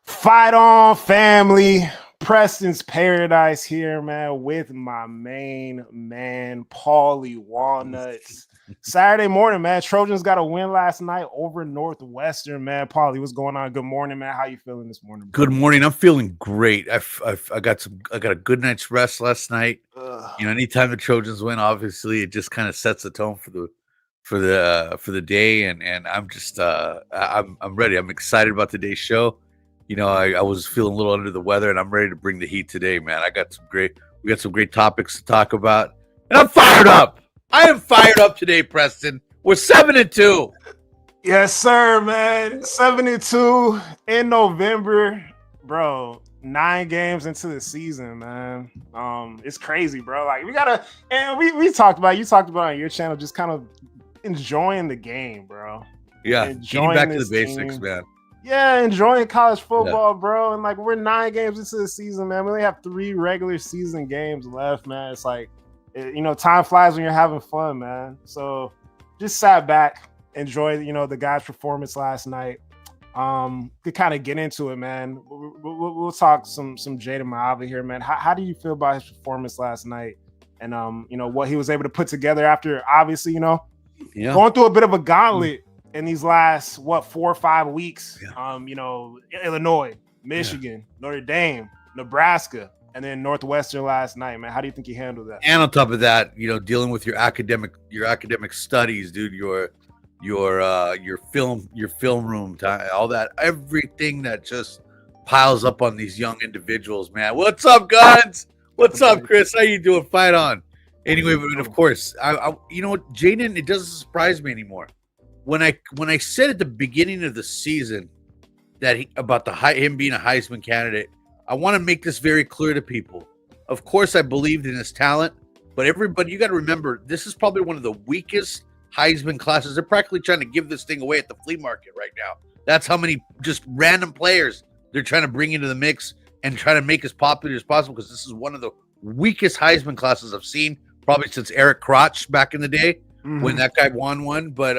Fight on, family. Preston's Paradise here, man, with my main man, Paulie Walnuts. Saturday morning, man. Trojans got a win last night over Northwestern, man. Paulie, what's going on? Good morning, man. How you feeling this morning, bro? Good morning. I'm feeling great. I got a good night's rest last night. Anytime the Trojans win, obviously it just kind of sets the tone for the day, and I'm just I'm ready. I'm excited about today's show. I was feeling a little under the weather, and I'm ready to bring the heat today, man. We got some great topics to talk about, and I'm fired up. I am fired up today, Preston. We're 7-2. Yes, sir, man. 72 in November, bro. 9 games into the season, man. It's crazy, bro. Like we talked about. You talked about on your channel, just kind of enjoying the game, bro. Yeah, getting back to the basics, man. Yeah, enjoying college football, bro. And like we're 9 games into the season, man. We only have 3 regular season games left, man. It's like, time flies when you're having fun, man. So just sat back, enjoyed, the guys' performance last night. To kind of get into it, man. We'll talk some Jaden Ma'ava here, man. How do you feel about his performance last night? And what he was able to put together after obviously, going through a bit of a gauntlet in these last 4 or 5 weeks. Illinois, Michigan, Notre Dame, Nebraska, and then Northwestern last night, man. How do you think he handled that? And on top of that, dealing with your academic studies, dude, your film room time, all that, everything that just piles up on these young individuals, man. What's up, guys? What's up, Chris? How you doing? Fight on. Anyway, but of course, Jaden, it doesn't surprise me anymore. When I said at the beginning of the season that him being a Heisman candidate, I want to make this very clear to people. Of course, I believed in his talent, but everybody, you got to remember, this is probably one of the weakest Heisman classes. They're practically trying to give this thing away at the flea market right now. That's how many just random players they're trying to bring into the mix and try to make as popular as possible, because this is one of the weakest Heisman classes I've seen probably since Eric Crotch back in the day when that guy won one. But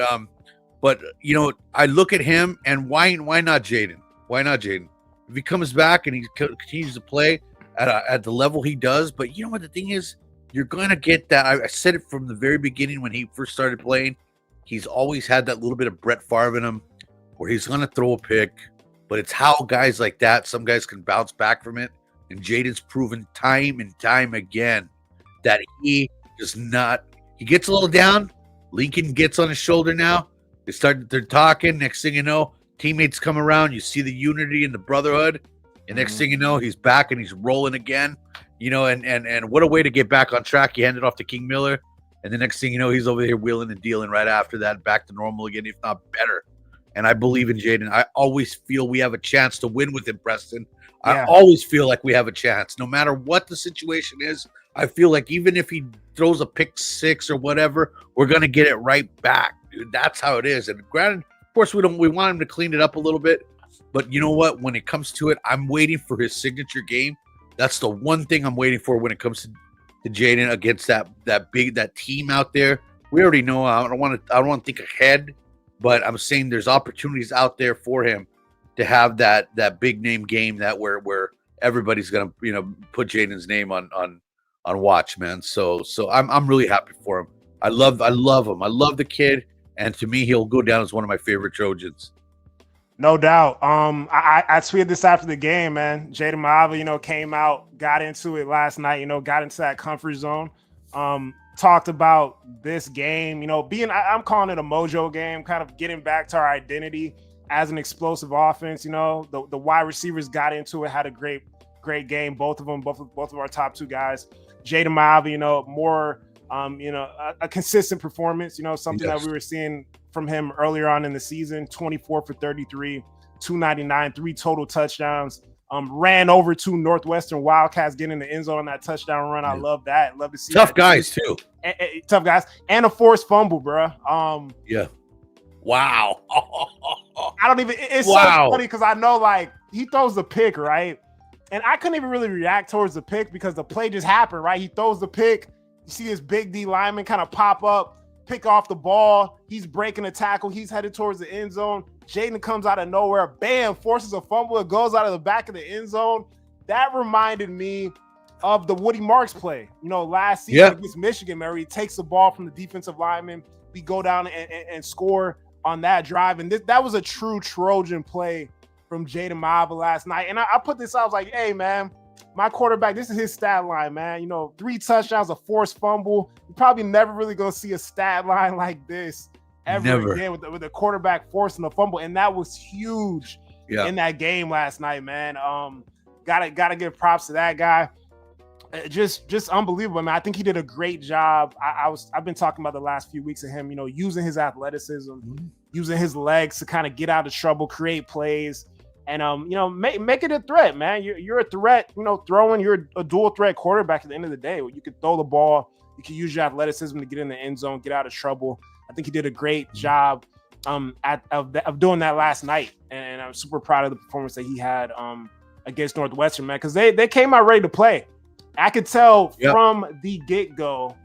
I look at him, and why not Jaden? Why not Jaden? If he comes back and he continues to play at the level he does, but you know what the thing is, you're going to get that. I said it from the very beginning when he first started playing. He's always had that little bit of Brett Favre in him where he's going to throw a pick, but it's how guys like that, some guys can bounce back from it. And Jaden's proven time and time again that he does not. He gets a little down. Lincoln gets on his shoulder now. They're talking. Next thing you know, teammates come around. You see the unity and the brotherhood. And next thing you know, he's back and he's rolling again. And what a way to get back on track. He handed off to King Miller. And the next thing you know, he's over here wheeling and dealing right after that, back to normal again, if not better. And I believe in Jaden. I always feel we have a chance to win with him, Preston. I always feel like we have a chance. No matter what the situation is, I feel like even if he throws a pick 6 or whatever, we're going to get it right back, dude. That's how it is. And granted, of course, we want him to clean it up a little bit. But you know what? When it comes to it, I'm waiting for his signature game. That's the one thing I'm waiting for when it comes to Jaden against that team out there. We already know. I don't want to think ahead, but I'm saying there's opportunities out there for him to have that big name game that where everybody's gonna put Jaden's name on watch, man. So I'm really happy for him. I love him. I love the kid, and to me, he'll go down as one of my favorite Trojans. No doubt. I tweeted this after the game, man. Jaden Ma'ava, came out, got into it last night, got into that comfort zone. Talked about this game, I'm calling it a mojo game, kind of getting back to our identity as an explosive offense. The wide receivers got into it, had a great game. Both of our top 2 guys. Jaden Ma'ava, more a consistent performance, something that we were seeing from him earlier on in the season. 24 for 33, 299, 3 total touchdowns. Ran over 2 Northwestern Wildcats, getting in the end zone on that touchdown run. I love that. Love to see tough guys too. Tough guys, and a forced fumble, bro. Wow. I don't even. It's so funny because I know, like, he throws the pick, right, and I couldn't even really react towards the pick because the play just happened, right? He throws the pick. You see his big D lineman kind of pop up, pick off the ball. He's breaking a tackle. He's headed towards the end zone. Jaden comes out of nowhere, bam, forces a fumble. It goes out of the back of the end zone. That reminded me of the Woody Marks play, last season against Michigan, where he takes the ball from the defensive lineman. We go down and score on that drive. And that was a true Trojan play from Jaden Mava last night. And I put this out, I was like, hey, man, my quarterback, this is his stat line, man. 3 touchdowns, a forced fumble. You're probably never really going to see a stat line like this ever again with the quarterback forcing a fumble. And that was huge in that game last night, man. Gotta give props to that guy. Just unbelievable, man. I think he did a great job. I've been talking about the last few weeks of him, using his athleticism, using his legs to kind of get out of trouble, create plays, and make it a threat, man. You're a threat, throwing. You're a dual threat quarterback at the end of the day. You can throw the ball, you can use your athleticism to get in the end zone, get out of trouble. I think he did a great job of doing that last night, and I'm super proud of the performance that he had against Northwestern, man, because they came out ready to play. I could tell from the get-go.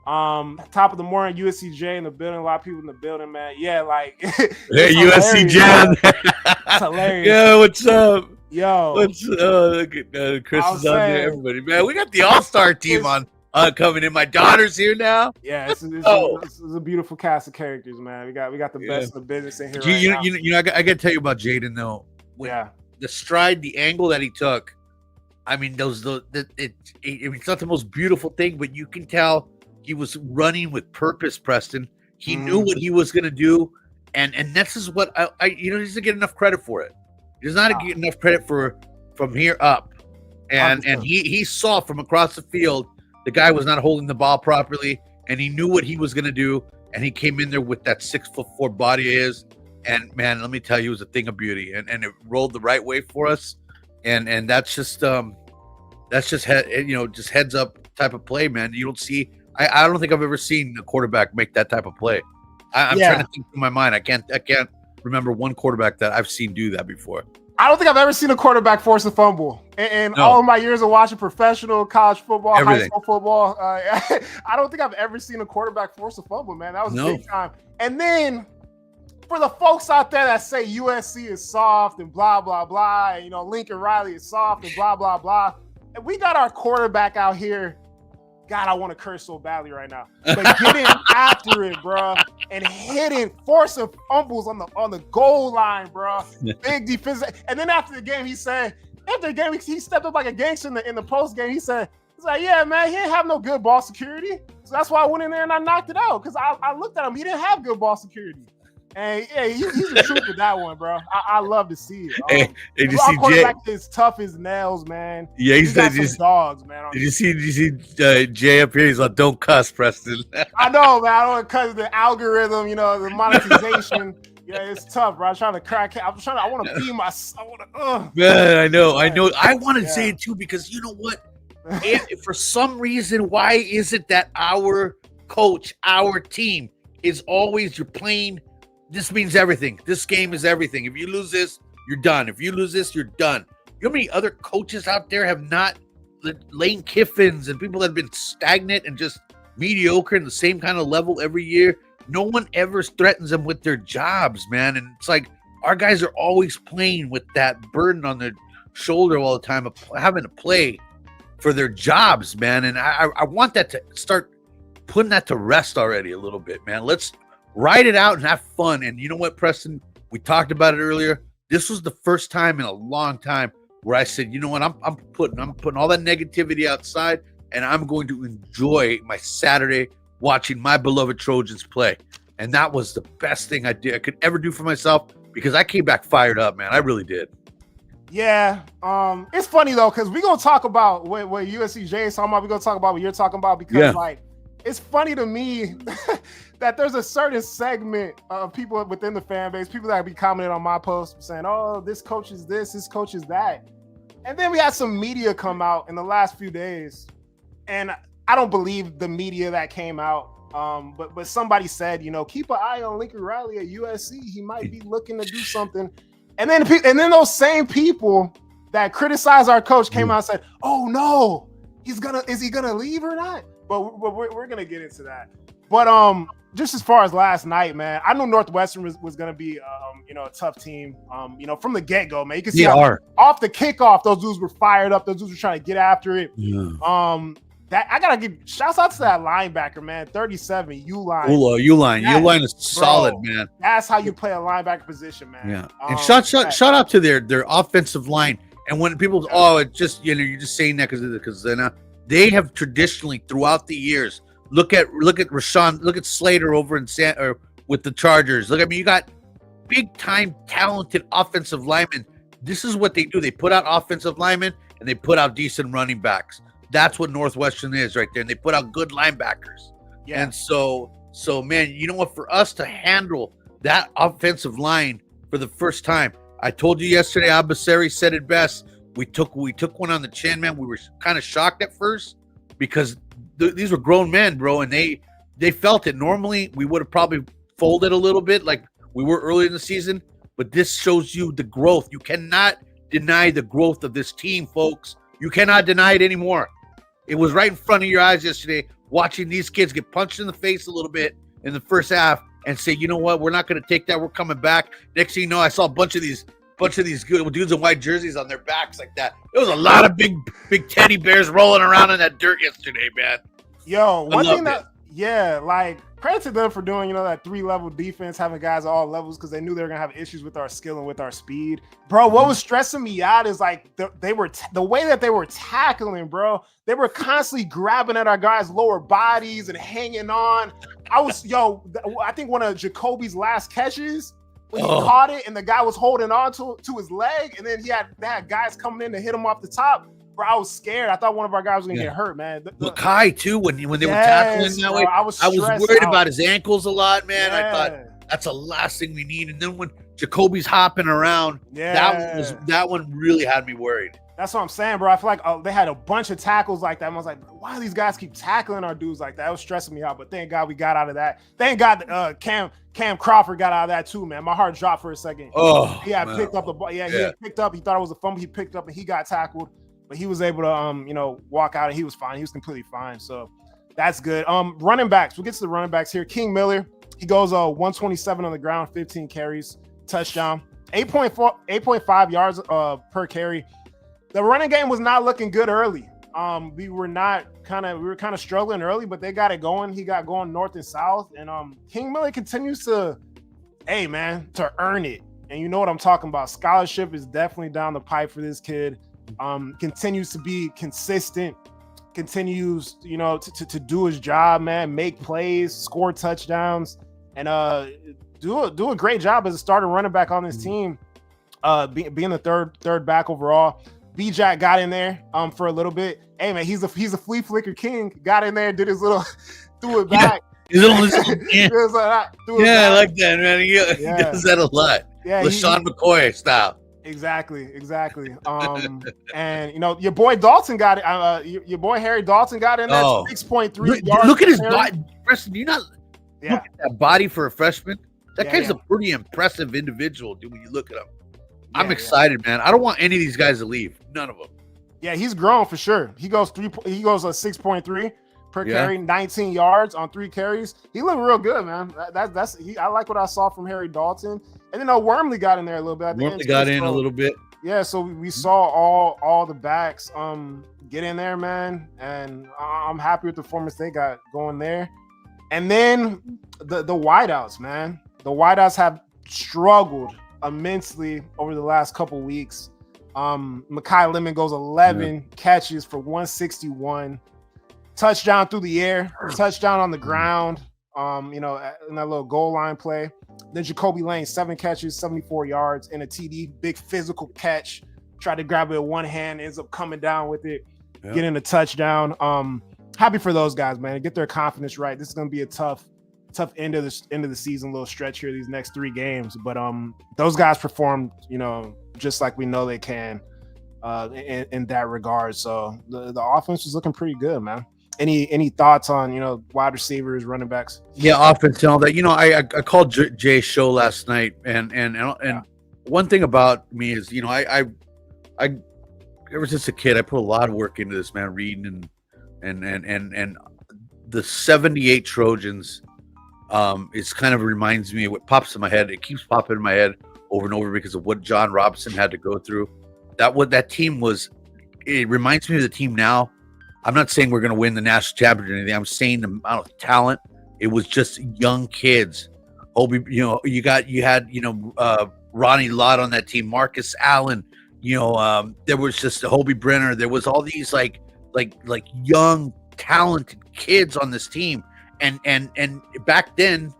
Top of the morning, USCJ in the building. A lot of people in the building, man. Yeah, like hey, USCJ. It's hilarious. Yo, what's up? Yo, what's look at Chris is on there. Everybody, man. We got the All-Star team on coming in. My daughter's here now. Yeah, this is a beautiful cast of characters, man. We got the best in the business in here. I got to tell you about Jaden though. The stride, the angle that he took. I mean, it's not the most beautiful thing, but you can tell he was running with purpose, Preston. He knew what he was going to do, and this is what he doesn't get enough credit for it. He does not get enough credit for from here up, and he saw from across the field the guy was not holding the ball properly, and he knew what he was going to do, and he came in there with that 6'4" body of his, and man, let me tell you, it was a thing of beauty, and it rolled the right way for us. And that's just just heads up type of play, man. You don't see. I don't think I've ever seen a quarterback make that type of play. I'm trying to think in my mind. I can't remember one quarterback that I've seen do that before. I don't think I've ever seen a quarterback force a fumble. And all of my years of watching professional college football, high school football, I don't think I've ever seen a quarterback force a fumble, man. That was big time. And then for the folks out there that say USC is soft and blah, blah, blah, and, Lincoln Riley is soft and blah, blah, blah. And we got our quarterback out here. God, I want to curse so badly right now. But getting after it, bro, and forcing fumbles on the goal line, bro. Big defense. And then after the game, he said, he stepped up like a gangster in the post game. He's like, yeah, man, he didn't have no good ball security. So that's why I went in there and I knocked it out. Because I looked at him. He didn't have good ball security. And yeah, he's the truth with that one, bro. I love to see it. Did you see Jay? Is tough as nails, man. Yeah, he's got some dogs, man. Did you see Jay up here? He's like, "Don't cuss, Preston." I know, man. I don't cuss the algorithm, the monetization. Yeah, it's tough, bro. I'm trying to crack. I want to be my. Man, I know. I want to say it too because you know what? For some reason, why is it that our coach, our team, is always you're playing? This means everything. This game is everything. If you lose this, you're done. If you lose this, you're done. You know how many other coaches out there have not, Lane Kiffins and people that have been stagnant and just mediocre in the same kind of level every year? No one ever threatens them with their jobs, man. And it's like our guys are always playing with that burden on their shoulder all the time of having to play for their jobs, man. And I want that to start putting that to rest already a little bit, man. Let's ride it out and have fun. And you know what, Preston? We talked about it earlier. This was the first time in a long time where I said, you know what? I'm putting all that negativity outside, and I'm going to enjoy my Saturday watching my beloved Trojans play. And that was the best thing I could ever do for myself because I came back fired up, man. I really did. Yeah. It's funny though, because we're gonna talk about what USCJ is talking about. We're gonna talk about what you're talking about because it's funny to me that there's a certain segment of people within the fan base, people that be commenting on my post saying, oh, this coach is this coach is that. And then we had some media come out in the last few days. And I don't believe the media that came out. But somebody said, keep an eye on Lincoln Riley at USC. He might be looking to do something. And then those same people that criticize our coach came out and said, oh no, is he gonna leave or not? But we're gonna get into that. But just as far as last night, man, I knew Northwestern was going to be, a tough team, from the get-go, man. You can see off the kickoff, those dudes were fired up. Those dudes were trying to get after it. Yeah. That I got to give shouts out to that linebacker, man, 37, U-line. U-line is solid, man. That's how you play a linebacker position, man. Yeah. And shout out to their offensive line. And when people, it's just, you're just saying that because they have traditionally throughout the years, look at Rashawn, look at Slater over in with the Chargers. You got big time talented offensive linemen. This is what they do. They put out offensive linemen and they put out decent running backs. That's what Northwestern is right there. And they put out good linebackers. Yeah. And so man, you know what? For us to handle that offensive line for the first time, I told you yesterday, Abasari said it best. We took one on the chin, man. We were kind of shocked at first because these were grown men, bro, and they felt it. Normally, we would have probably folded a little bit like we were early in the season, but this shows you the growth. You cannot deny the growth of this team, folks. You cannot deny it anymore. It was right in front of your eyes yesterday, watching these kids get punched in the face a little bit in the first half and say, you know what, we're not going to take that. We're coming back. Next thing you know, I saw a bunch of these good dudes in white jerseys on their backs like that. There was a lot of big teddy bears rolling around in that dirt yesterday, man. Yo, one thing credit to them for doing, that 3-level defense, having guys at all levels because they knew they were going to have issues with our skill and with our speed. Bro, what was stressing me out is the way that they were tackling, bro. They were constantly grabbing at our guys' lower bodies and hanging on. I think one of Jacoby's last catches, when he caught it and the guy was holding on to his leg, and then they had guys coming in to hit him off the top. Bro, I was scared. I thought one of our guys was gonna get hurt, man. Makai too, when they were tackling that way, I was worried about his ankles a lot, man. Yeah. I thought that's the last thing we need. And then when Jacoby's hopping around, that one really had me worried. That's what I'm saying, bro. I feel like they had a bunch of tackles like that. And I was like, why do these guys keep tackling our dudes like that? It was stressing me out, but thank God we got out of that. Thank God Cam Crawford got out of that too, man. My heart dropped for a second. He had picked up the ball. Yeah, he had picked up. He thought it was a fumble. He picked up and he got tackled. But he was able to, walk out and he was fine. He was completely fine. So that's good. Running backs. We'll get to the running backs here. King Miller, he goes 127 on the ground, 15 carries, touchdown, 8.5 yards per carry. The running game was not looking good early. We were kind of struggling early, but they got it going. He got going north and south. And King Miller continues to earn it. And you know what I'm talking about. Scholarship is definitely down the pipe for this kid. Continues to be consistent, continues, to do his job, man, make plays, score touchdowns, and do a great job as a starting running back on this team, being the third back overall. B-Jack got in there for a little bit. Hey, man, he's a flea flicker king. Got in there, did his little, threw it back. I like that, man. He does that a lot. Yeah, LaShawn McCoy style. Exactly. And your boy Dalton got it. Your boy Harry Dalton got in there. 6.3 yards. Look at his body, Preston. Look at that body for a freshman. That guy's a pretty impressive individual, dude. When you look at him, I'm excited, man. I don't want any of these guys to leave. None of them. Yeah, he's grown for sure. He goes 6.3 per carry, 19 yards on 3 carries. He looked real good, man. I like what I saw from Harry Dalton. And then Wormley got in there a little bit. Wormley got in a little bit. Yeah, so we saw all the backs get in there, man. And I'm happy with the performance they got going there. And then the wideouts, man. The wideouts have struggled immensely over the last couple weeks. Mekhi Lemon goes 11 catches for 161. Touchdown through the air, touchdown on the ground, in that little goal line play. Then Jacoby Lane, 7 catches, 74 yards, and a TD, big physical catch. Tried to grab it with one hand, ends up coming down with it, getting a touchdown. Happy for those guys, man. Get their confidence right. This is going to be a tough end of the season, little stretch here, these next 3 games. But those guys performed, just like we know they can in that regard. So the offense is looking pretty good, man. Any thoughts on wide receivers, running backs? Yeah, offense and all that. I called Jay's show last night, and one thing about me is I ever since a kid I put a lot of work into this, man, reading and the 78 Trojans. It's kind of reminds me of what pops in my head. It keeps popping in my head over and over because of what John Robinson had to go through. That team was. It reminds me of the team now. I'm not saying we're going to win the national championship or anything. I'm saying the amount of talent. It was just young kids. Hobie, you had Ronnie Lott on that team, Marcus Allen. There was just Hobie Brenner. There was all these like young talented kids on this team, and back then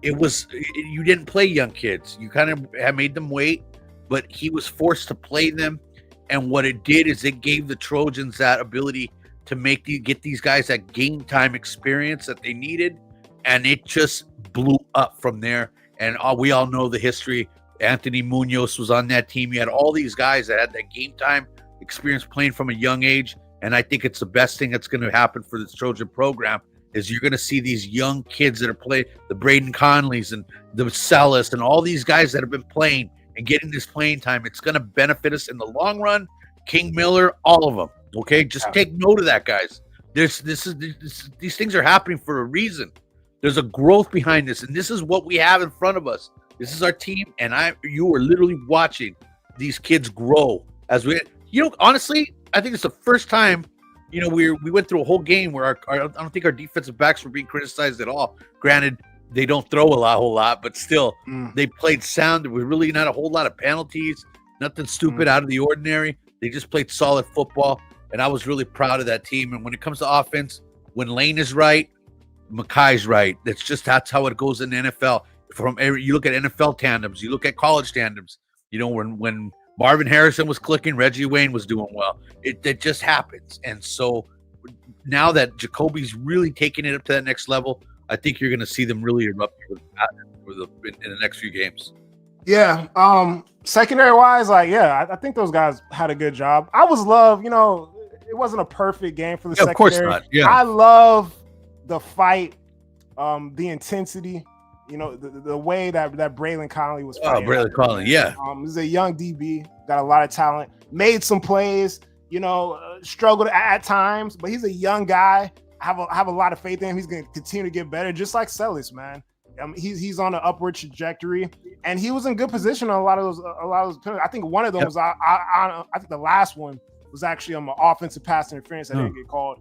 you didn't play young kids. You kind of had made them wait, but he was forced to play them, and what it did is it gave the Trojans that ability to get these guys that game time experience that they needed, and it just blew up from there. And we all know the history. Anthony Munoz was on that team. You had all these guys that had that game time experience playing from a young age. And I think it's the best thing that's going to happen for this Trojan program is you're going to see these young kids that are playing, the Braden Conleys and the Sellis and all these guys that have been playing and getting this playing time. It's going to benefit us in the long run. King Miller, all of them. Okay, just take note of that, guys. These things are happening for a reason. There's a growth behind this, and this is what we have in front of us. This is our team, and you are literally watching these kids grow as we. Honestly, I think it's the first time. We went through a whole game where I don't think our defensive backs were being criticized at all. Granted, they don't throw a whole lot, but still, they played sound. There was really not a whole lot of penalties, nothing stupid out of the ordinary. They just played solid football, and I was really proud of that team. And when it comes to offense, when Lane is right, Makai's right. That's how it goes in the NFL. You look at NFL tandems, you look at college tandems. When Marvin Harrison was clicking, Reggie Wayne was doing well. It just happens. And so now that Jacoby's really taking it up to that next level, I think you're going to see them really erupt in the next few games. Yeah. Secondary wise, I think those guys had a good job. I was it wasn't a perfect game for the secondary. Of course not. Yeah. I love the fight, the intensity, the way that Braylon Conley was fighting. Oh, Braylon Conley, yeah. He's a young DB, got a lot of talent, made some plays, struggled at times, but he's a young guy. I have a lot of faith in him. He's going to continue to get better, just like Sellis, man. He's on an upward trajectory, and he was in good position on a lot of those penalties. I think one of them was I think the last one was actually on the offensive pass interference that didn't get called.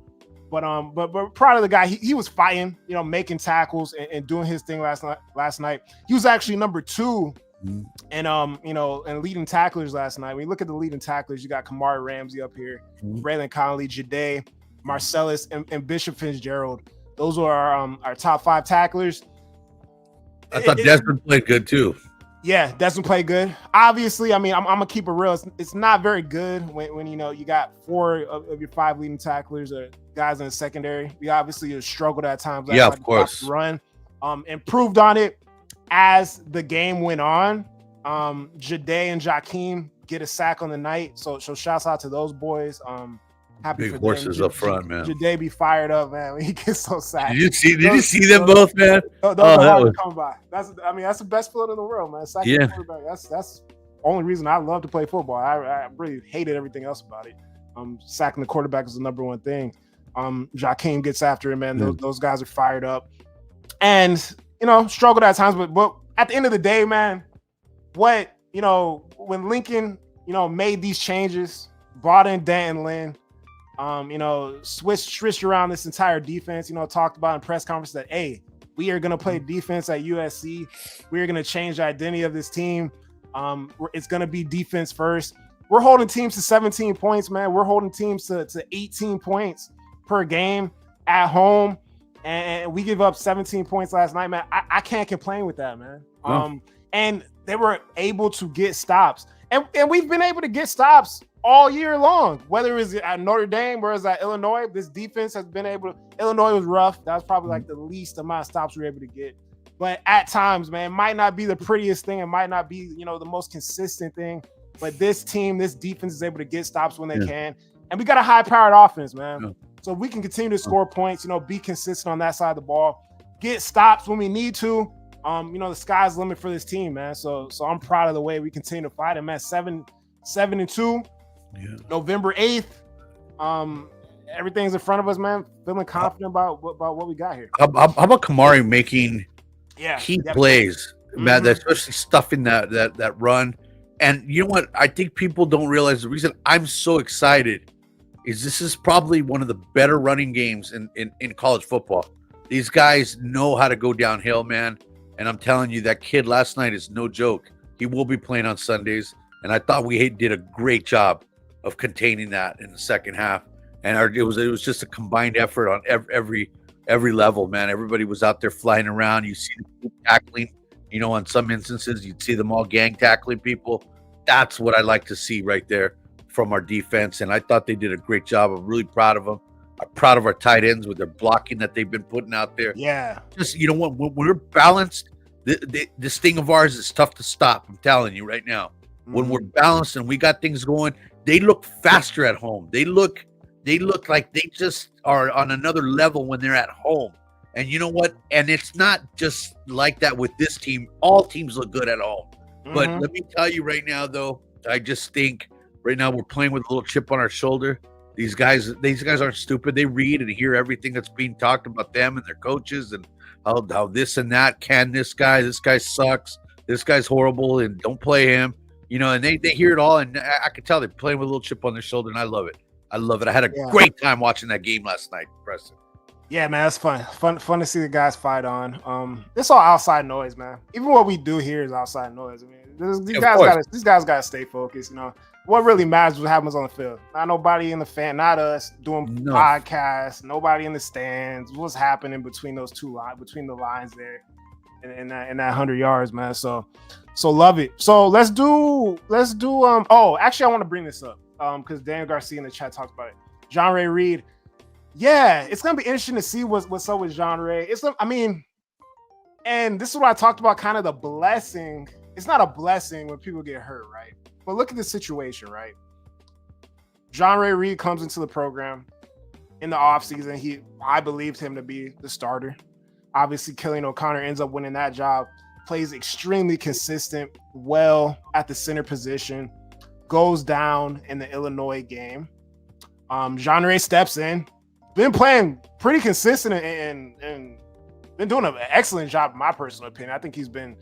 But proud of the guy. He was fighting, making tackles and doing his thing last night. He was actually number 2 and leading tacklers last night. When you look at the leading tacklers, you got Kamari Ramsey up here, Braylon Conley, Jade, Marcellus, and Bishop Fitzgerald. Those are our top 5 tacklers. I thought Desmond played good too. Yeah, Desmond played good. Obviously, I'm gonna keep it real. It's not very good when you got 4 of your 5 leading tacklers or guys in the secondary. We obviously struggled at times. Yeah, of course. Run, improved on it as the game went on. Jade and Jakeem get a sack on the night. So shouts out to those boys. Happy big for horses them. up front, man. Jade be fired up, man, when he gets so sacked. Did you see them both, man? Those are hard to come by. That's the best feeling in the world, man. Sacking the quarterback. That's the only reason I love to play football. I really hated everything else about it. Sacking the quarterback is the number one thing. Jakeem gets after it, man. Those guys are fired up, and struggled at times, but at the end of the day, man, when Lincoln made these changes, brought in Danton Lynn. Switched around this entire defense, talked about in press conference that, hey, we are going to play defense at USC. We are going to change the identity of this team. It's going to be defense first. We're holding teams to 17 points, man. We're holding teams to 18 points per game at home. And we give up 17 points last night, man. I can't complain with that, man. No. And they were able to get stops. And we've been able to get stops all year long, whether it's at Notre Dame or it's at Illinois. This defense has been able to. Illinois was rough. That was probably like the least amount of stops we were able to get. But at times, man, it might not be the prettiest thing. It might not be, the most consistent thing. But this defense is able to get stops when they can. And we got a high-powered offense, man. Yeah. So we can continue to score points, be consistent on that side of the ball, get stops when we need to. The sky's the limit for this team, man. So I'm proud of the way we continue to fight. And man, 7-2. Yeah. November 8th. Everything's in front of us, man. Feeling confident about what we got here. How about Kamari making Yeah. Key Yep. plays, man, Mhm. especially stuffing that run. And you know what? I think people don't realize the reason I'm so excited is this is probably one of the better running games in college football. These guys know how to go downhill, man. And I'm telling you, that kid last night is no joke. He will be playing on Sundays. And I thought we did a great job of containing that in the second half. And it was just a combined effort on every level, man. Everybody was out there flying around. You see them tackling, on some instances, you'd see them all gang tackling people. That's what I like to see right there from our defense. And I thought they did a great job. I'm really proud of them. I'm proud of our tight ends with their blocking that they've been putting out there. Yeah. Just, when we're balanced, this thing of ours is tough to stop. I'm telling you right now. When we're balanced and we got things going, they look faster at home. They look like they just are on another level when they're at home. And you know what? And it's not just like that with this team. All teams look good at home. But let me tell you right now, though, I just think right now we're playing with a little chip on our shoulder. These guys aren't stupid. They read and hear everything that's being talked about them and their coaches and how this and that. This guy sucks. This guy's horrible and don't play him. And they hear it all, and I could tell they're playing with a little chip on their shoulder, and I love it. I had a great time watching that game last night, Preston. Yeah, man, it's fun to see the guys fight on. It's all outside noise, man. Even what we do here is outside noise. I mean, these guys gotta stay focused. What really matters is what happens on the field. Not nobody in the fan, not us doing podcasts. Nobody in the stands. What's happening between those between the lines there, in that 100 yards, man. So love it. So let's do. Oh, actually, I want to bring this up. Because Daniel Garcia in the chat talked about it. John Ray Reed. Yeah, it's gonna be interesting to see what's up with John Ray. And this is what I talked about, kind of the blessing. It's not a blessing when people get hurt, right? But look at the situation, right? John Ray Reed comes into the program in the offseason. I believed him to be the starter. Obviously, Killian O'Connor ends up winning that job. Plays extremely consistent, well at the center position. Goes down in the Illinois game. John Ray steps in. Been playing pretty consistent and been doing an excellent job, in my personal opinion. I think he's been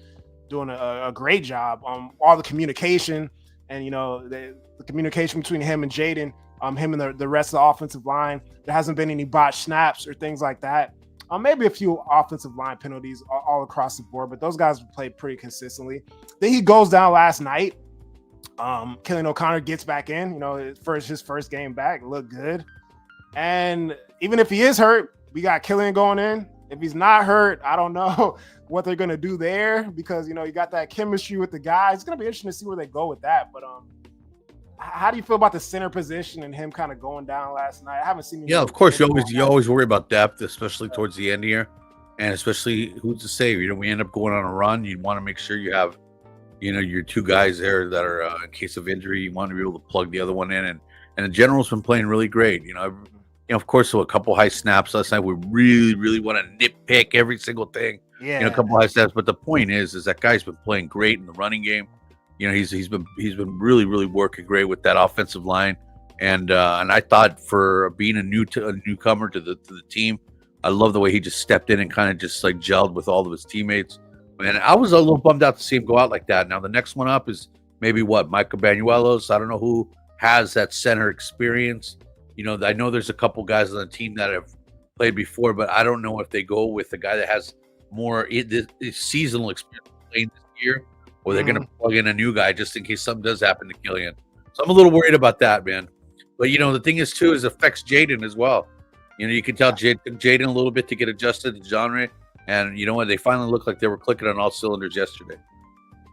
doing a great job. All the communication and the communication between him and Jaden, him and the rest of the offensive line. There hasn't been any botched snaps or things like that. Maybe a few offensive line penalties all across the board, but those guys played pretty consistently. Then he goes down last night. Killian O'Connor gets back in, his first game back, looked good. And even if he is hurt, we got Killian going in. If he's not hurt, I don't know what they're going to do there because, you got that chemistry with the guys. It's going to be interesting to see where they go with that. But how do you feel about the center position and him kind of going down last night? I haven't seen him. Yeah, of course. You always worry about depth, especially towards the end here. And especially, who's to say, we end up going on a run. You'd want to make sure you have your two guys there that are in case of injury. You want to be able to plug the other one in, and the general's been playing really great. Of course, so a couple high snaps last night. We really, really want to nitpick every single thing. Yeah, a couple high snaps. But the point is that guy's been playing great in the running game. He's been really, really working great with that offensive line. And I thought for being a newcomer to the team, I love the way he just stepped in and kind of just like gelled with all of his teammates. And I was a little bummed out to see him go out like that. Now the next one up is maybe Micah Banuelos. I don't know who has that center experience. I know there's a couple guys on the team that have played before, but I don't know if they go with the guy that has more seasonal experience playing this year, or they're going to plug in a new guy just in case something does happen to Killian. So I'm a little worried about that, man. But the thing is too is it affects Jaden as well. You can tell Jaden a little bit to get adjusted to genre. And you know what? They finally looked like they were clicking on all cylinders yesterday.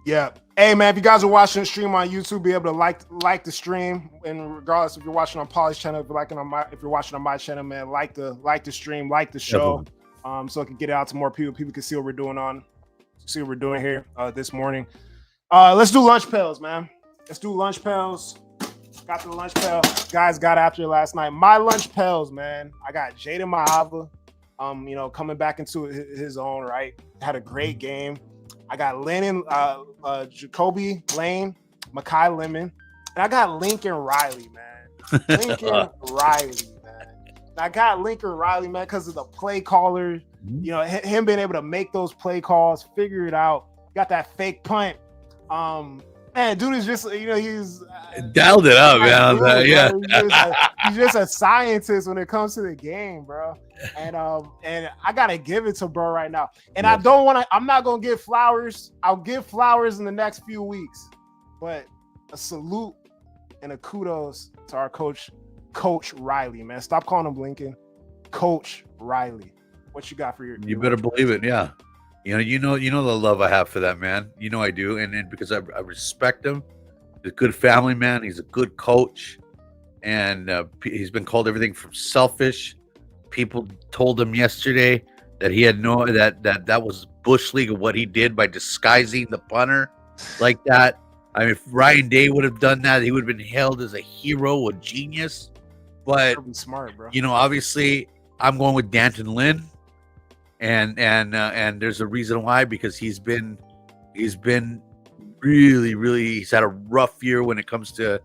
Yeah. Hey, man, if you guys are watching the stream on YouTube, be able to like the stream. And regardless if you're watching on Polly's channel, if you're watching on my channel, man, like the stream, like the show, so it can get out to more people. People can see what we're doing here this morning. Let's do lunch pails, man. Let's do lunch pails. Got the lunch pail. Guys got after it last night. My lunch pails, man. I got Jaden Mahava. Coming back into his own right. Had a great game. I got Lennon, Jacoby Lane, Makai Lemon, and I got Lincoln Riley, man. I got Lincoln Riley, man, because of the play callers you know, him being able to make those play calls, figure it out, got that fake punt. Man, dude is just, you know, he's dialed it up, man. Good, Yeah. he's just a scientist when it comes to the game, bro. And I gotta give it to bro right now. And Yes. I'm not gonna give flowers. I'll give flowers in the next few weeks, but a salute and a kudos to our coach Riley, man. Stop calling him Lincoln. Coach Riley. What you got for your You better believe it, yeah. You know the love I have for that man. You know I do, and because I respect him. He's a good family man. He's a good coach, and he's been called everything from selfish. People told him yesterday that he had that was bush league of what he did by disguising the punter like that. I mean, if Ryan Day would have done that, he would have been hailed as a hero, a genius. But smart, bro. You know, obviously, I'm going with Danton Lynn. And there's a reason why, because he's been really he's had a rough year when it comes to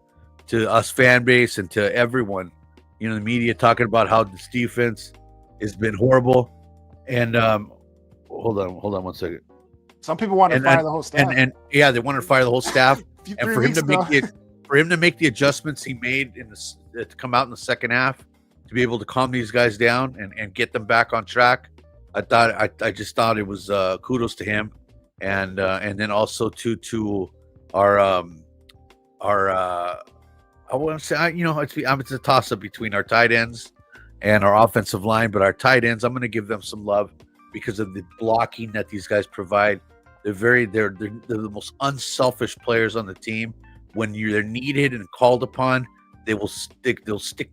us fan base and to everyone. You know, the media talking about how this defense has been horrible. And hold on 1 second. Some people want to fire the whole staff. And yeah, they wanted to fire the whole staff. And for him to make the adjustments he made to come out in the second half, to be able to calm these guys down and get them back on track. I just thought it was kudos to him, and then also to our I want to say, you know, it's a toss up between our tight ends and our offensive line, but our tight ends, I'm going to give them some love because of the blocking that these guys provide. They're the most unselfish players on the team. When they're needed and called upon, they'll stick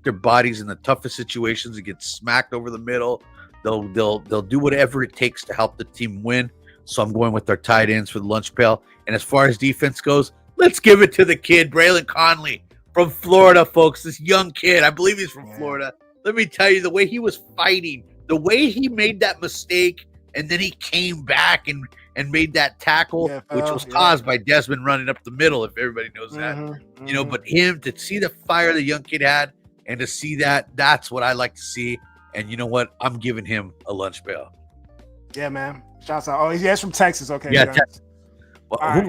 their bodies in the toughest situations and get smacked over the middle. They'll do whatever it takes to help the team win. So I'm going with our tight ends for the lunch pail. And as far as defense goes, let's give it to the kid, Braylon Conley from Florida, folks. This young kid, I believe he's from Florida. Let me tell you, the way he was fighting, the way he made that mistake, and then he came back and made that tackle, which was caused by Desmond running up the middle, if everybody knows that. You know, but him, to see the fire the young kid had and to see that's what I like to see. And you know what? I'm giving him a lunch pail. Yeah, man. Shouts out. Oh, he's from Texas. Okay. Yeah, Texas. Well, I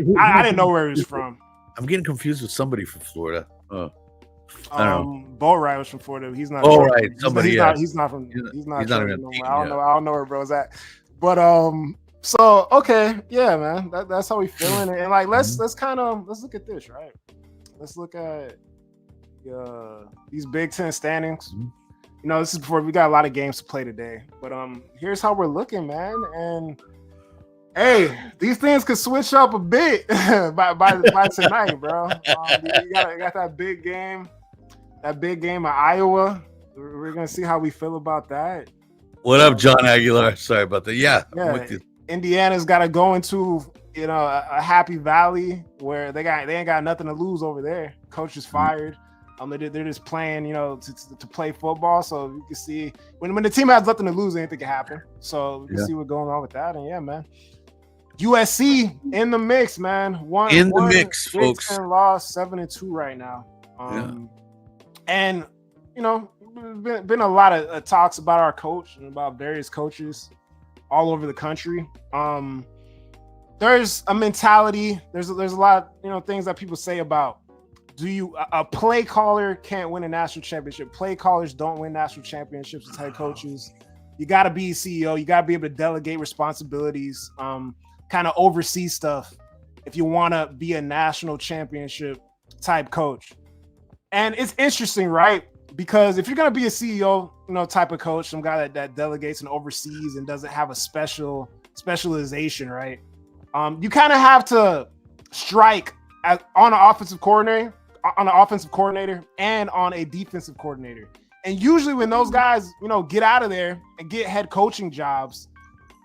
didn't know where he was from. I'm getting confused with somebody from Florida. Oh, I don't know. Bo Wright was from Florida. He's not. Oh, right. Somebody. He's not from. He's not even. I don't know where bro's at. But So okay, yeah, man. That's how we feeling. And like, let's look at this, right? Let's look at these Big 10 standings. You know, this is before we got a lot of games to play today, but here's how we're looking, man. And hey, these things could switch up a bit by tonight, bro. You got that big game at Iowa. We're gonna see how we feel about that. What up, John Aguilar? Sorry about that. Yeah, I'm with you. Indiana's got to go into a happy valley where they ain't got nothing to lose over there. Coach is fired. They're just playing, to play football. So you can see when the team has nothing to lose, anything can happen. So you can see what's going on with that. And yeah, man, USC in the mix, man. In the mix, folks. loss 7-2 right now. And been a lot of talks about our coach and about various coaches all over the country. There's a mentality. There's a lot of things that people say about. A play caller can't win a national championship. Play callers don't win national championships as head coaches. You got to be a CEO. You got to be able to delegate responsibilities, kind of oversee stuff if you want to be a national championship type coach. And it's interesting, right? Because if you're going to be a CEO, type of coach, some guy that delegates and oversees and doesn't have a specialization, right? You kind of have to strike on an offensive coordinator and on a defensive coordinator. And usually when those guys, get out of there and get head coaching jobs,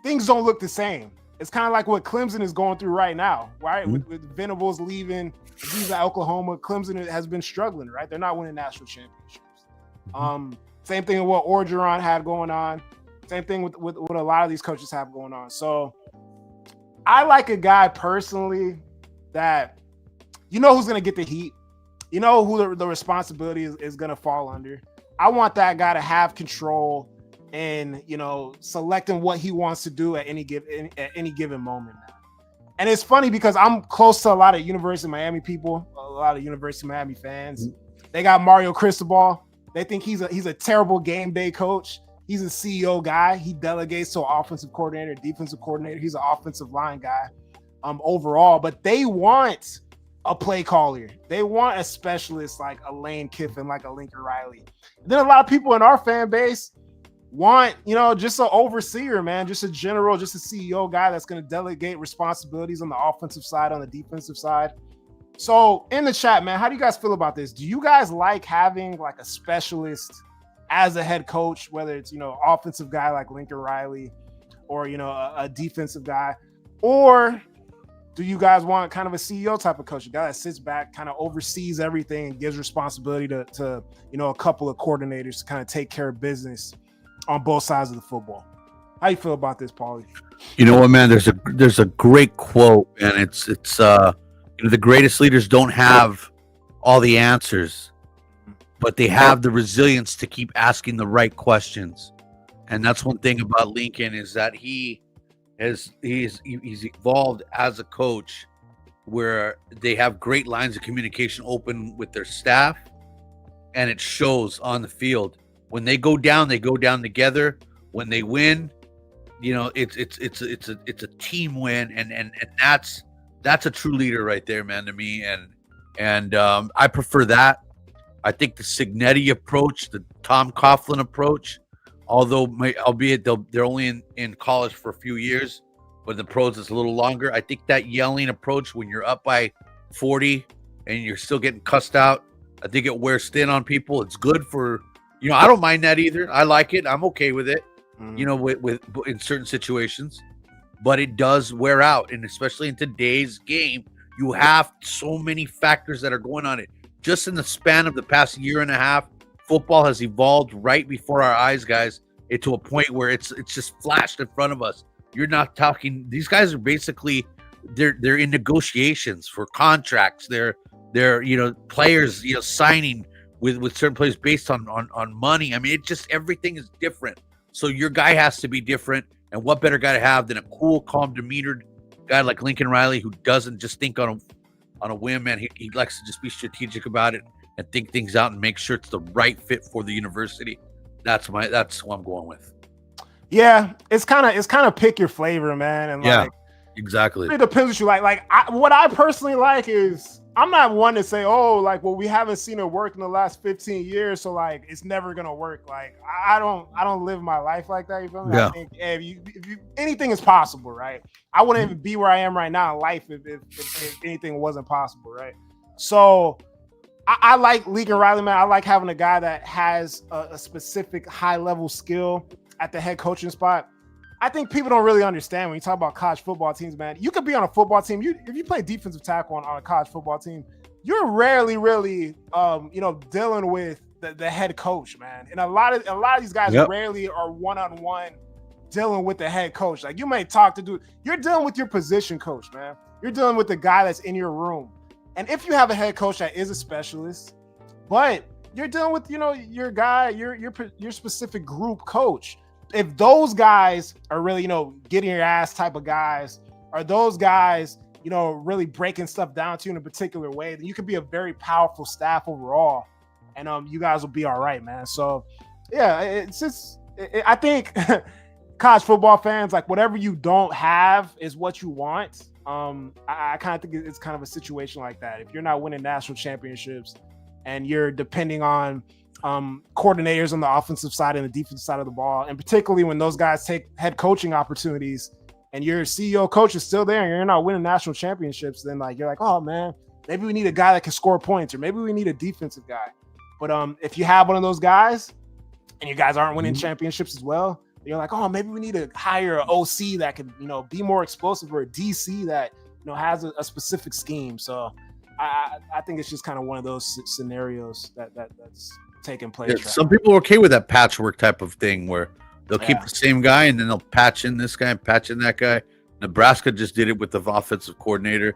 things don't look the same. It's kind of like what Clemson is going through right now, right? Mm-hmm. With Venables leaving, he's at Oklahoma. Clemson has been struggling, right? They're not winning national championships. Same thing with what Orgeron had going on. Same thing with what a lot of these coaches have going on. So I like a guy personally that who's going to get the heat. You know who the responsibility is going to fall under. I want that guy to have control in, selecting what he wants to do at any given moment, man. And it's funny because I'm close to a lot of University of Miami people, a lot of University of Miami fans. They got Mario Cristobal. They think he's a terrible game day coach. He's a CEO guy. He delegates to an offensive coordinator, defensive coordinator. He's an offensive line guy overall. But they want a play caller. They want a specialist like a Lane Kiffin, like a Lincoln Riley. And then a lot of people in our fan base want, just an overseer, man, just a general, just a CEO guy that's going to delegate responsibilities on the offensive side, on the defensive side. So in the chat, man, how do you guys feel about this? Do you guys like having like a specialist as a head coach, whether it's, offensive guy like Lincoln Riley or, a defensive guy, or do you guys want kind of a CEO type of coach, a guy that sits back, kind of oversees everything and gives responsibility to a couple of coordinators to kind of take care of business on both sides of the football? How you feel about this, Paulie? You know what, man? There's a great quote, and it's the greatest leaders don't have all the answers, but they have the resilience to keep asking the right questions. And that's one thing about Lincoln, is that he's evolved as a coach, where they have great lines of communication open with their staff, and it shows on the field. When they go down together. When they win, it's a team win, and that's a true leader right there, man, to me. And I prefer that. I think the Cignetti approach, the Tom Coughlin approach, albeit they're only in college for a few years, but the pros it's a little longer. I think that yelling approach when you're up by 40 and you're still getting cussed out, I think it wears thin on people. It's good for, I don't mind that either. I like it. I'm okay with it, with in certain situations, but it does wear out. And especially in today's game, you have so many factors that are going on it. Just in the span of the past year and a half, football has evolved right before our eyes, guys, into a point where it's just flashed in front of us. You're not talking. These guys are basically they're in negotiations for contracts. They're players signing with certain players based on money. I mean, it just everything is different. So your guy has to be different. And what better guy to have than a cool, calm, demeanored guy like Lincoln Riley, who doesn't just think on a whim, man. He likes to just be strategic about it and think things out and make sure it's the right fit for the university. That's what I'm going with. Yeah, it's kind of pick your flavor, man. And yeah, exactly. It depends what you like. What I personally like is, I'm not one to say, we haven't seen it work in the last 15 years, so like it's never gonna work. Like I don't live my life like that. You feel me? Yeah. I think if you anything is possible, right? I wouldn't even be where I am right now in life if anything wasn't possible, right? So I like Lincoln Riley, man. I like having a guy that has a specific high level skill at the head coaching spot. I think people don't really understand when you talk about college football teams, man. You could be on a football team. If you play defensive tackle on a college football team, you're rarely really, dealing with the head coach, man. And a lot of these guys rarely are one-on-one dealing with the head coach. Like, you may talk to dude, you're dealing with your position coach, man. You're dealing with the guy that's in your room. And if you have a head coach that is a specialist, but you're dealing with, your guy, your specific group coach. If those guys are really, getting your ass type of guys, are those guys, really breaking stuff down to you in a particular way, then you could be a very powerful staff overall, and you guys will be all right, man. So, yeah, it's just, I think college football fans, like, whatever you don't have is what you want. I kind of think it's kind of a situation like that. If you're not winning national championships and you're depending on coordinators on the offensive side and the defensive side of the ball, and particularly when those guys take head coaching opportunities and your CEO coach is still there and you're not winning national championships, then you're like, oh man, maybe we need a guy that can score points, or maybe we need a defensive guy. But if you have one of those guys and you guys aren't winning championships as well, you're like, oh, maybe we need to hire an OC that can, be more explosive, or a DC that, has a specific scheme. So I think it's just kind of one of those scenarios that's taking place. Yeah, some people are okay with that patchwork type of thing where they'll keep the same guy and then they'll patch in this guy and patch in that guy. Nebraska just did it with the offensive coordinator,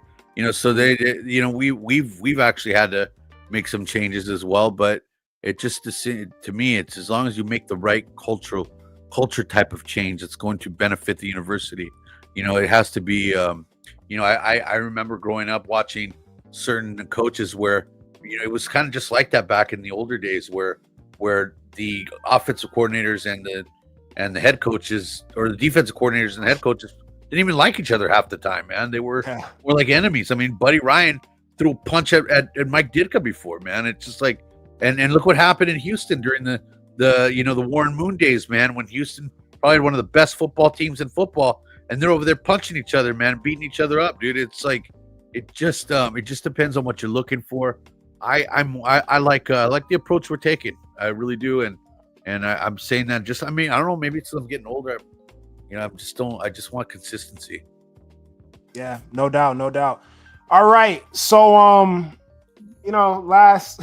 so we've actually had to make some changes as well, but it just, to me, it's as long as you make the right cultural culture type of change that's going to benefit the university. It has to be. I remember growing up watching certain coaches where it was kind of just like that back in the older days, where the offensive coordinators and the head coaches, or the defensive coordinators and the head coaches, didn't even like each other half the time, man. They were like enemies. I mean, Buddy Ryan threw a punch at Mike Ditka before, man. It's just like, and look what happened in Houston during the Warren Moon days, man, when Houston probably had one of the best football teams in football, and they're over there punching each other, man, beating each other up, dude. It's like, it just depends on what you're looking for. I like the approach we're taking. I really do, and I'm saying that I don't know, maybe it's I'm getting older. I just want consistency. Yeah, no doubt. All right, so last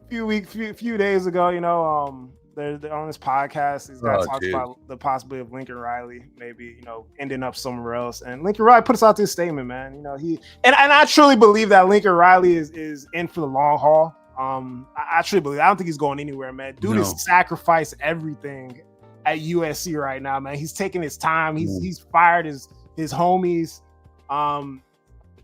few days ago, they're on this podcast. These guys talked about the possibility of Lincoln Riley maybe ending up somewhere else, and Lincoln Riley put us out this statement, man. He and I truly believe that Lincoln Riley is in for the long haul. I truly believe. I don't think he's going anywhere, man. Dude is sacrificed everything at USC right now, man. He's taking his time. He's fired his homies.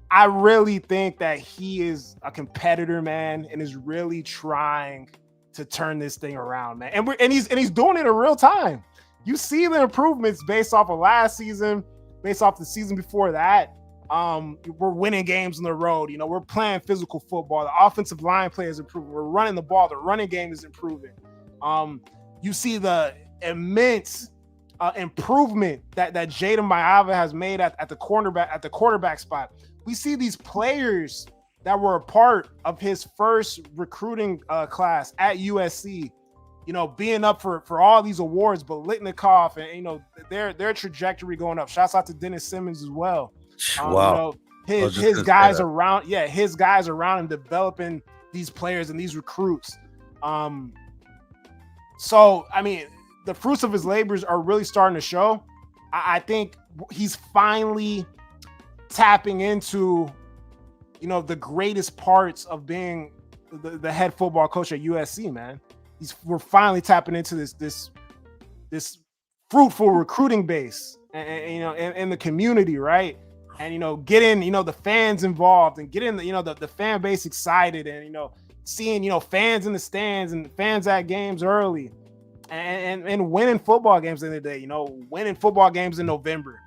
I really think that he is a competitor, man, and is really trying to turn this thing around, man. And he's doing it in real time. You see the improvements based off of last season, based off the season before that. We're winning games on the road. We're playing physical football. The offensive line play is improving. We're running the ball. The running game is improving. You see the immense improvement that Jaden Maiava has made at the quarterback spot. We see these players that were a part of his first recruiting class at USC, being up for all these awards, but Litnikoff and their trajectory going up. Shouts out to Dennis Simmons as well. Wow. His guys around him developing these players and these recruits. So I mean, the fruits of his labors are really starting to show. I think he's finally tapping into, the greatest parts of being the head football coach at USC, man. We're finally tapping into this fruitful recruiting base and in the community, right? And getting the fans involved and getting the fan base excited, and seeing fans in the stands and fans at games early, and winning football games in the day, winning football games in November,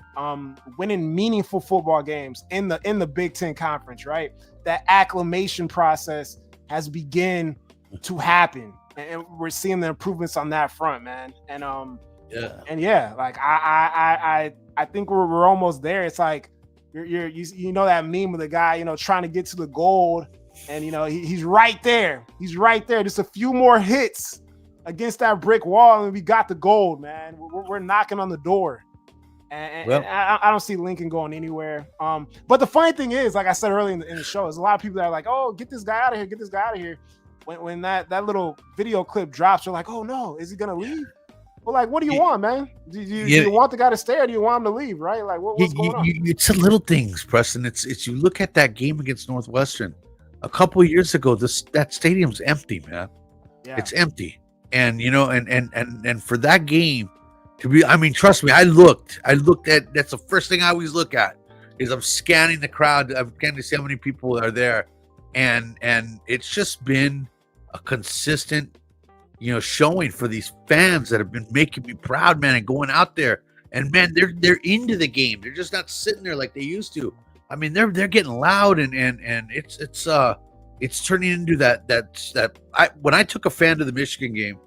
winning meaningful football games in the Big 10 conference, right? That acclimation process has begun to happen, and we're seeing the improvements on that front, man. And like I think we're almost there. It's like you that meme of the guy trying to get to the gold, and he's right there. He's right there. Just a few more hits against that brick wall, and we got the gold, man. We're knocking on the door. And I don't see Lincoln going anywhere. But the funny thing is, like I said earlier in the show, there's a lot of people that are like, "Oh, get this guy out of here." When that little video clip drops, you're like, "Oh no, is he gonna leave?" Well, like, what do you want, man? Do you want the guy to stay, or do you want him to leave? Right? Like, what's going on? It's the little things, Preston. It's you look at that game against Northwestern a couple of years ago. That stadium's empty, man. Yeah. It's empty, and and for that game to be, I mean, trust me, I looked at. That's the first thing I always look at is I'm scanning the crowd. I'm scanning to see how many people are there, and it's just been a consistent, showing for these fans that have been making me proud, man, and going out there, and man, they're into the game. They're just not sitting there like they used to. I mean, they're getting loud, and it's turning into that. When I took a fan to the Michigan game,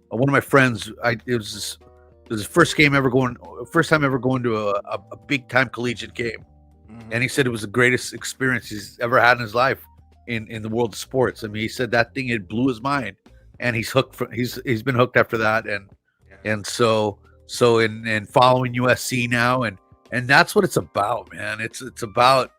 one of my friends, it was his first time ever going to a big time collegiate game, and he said it was the greatest experience he's ever had in his life in the world of sports. I mean, he said that thing, it blew his mind. And he's hooked. He's been hooked after that, and so in following USC now, and that's what it's about, man. It's about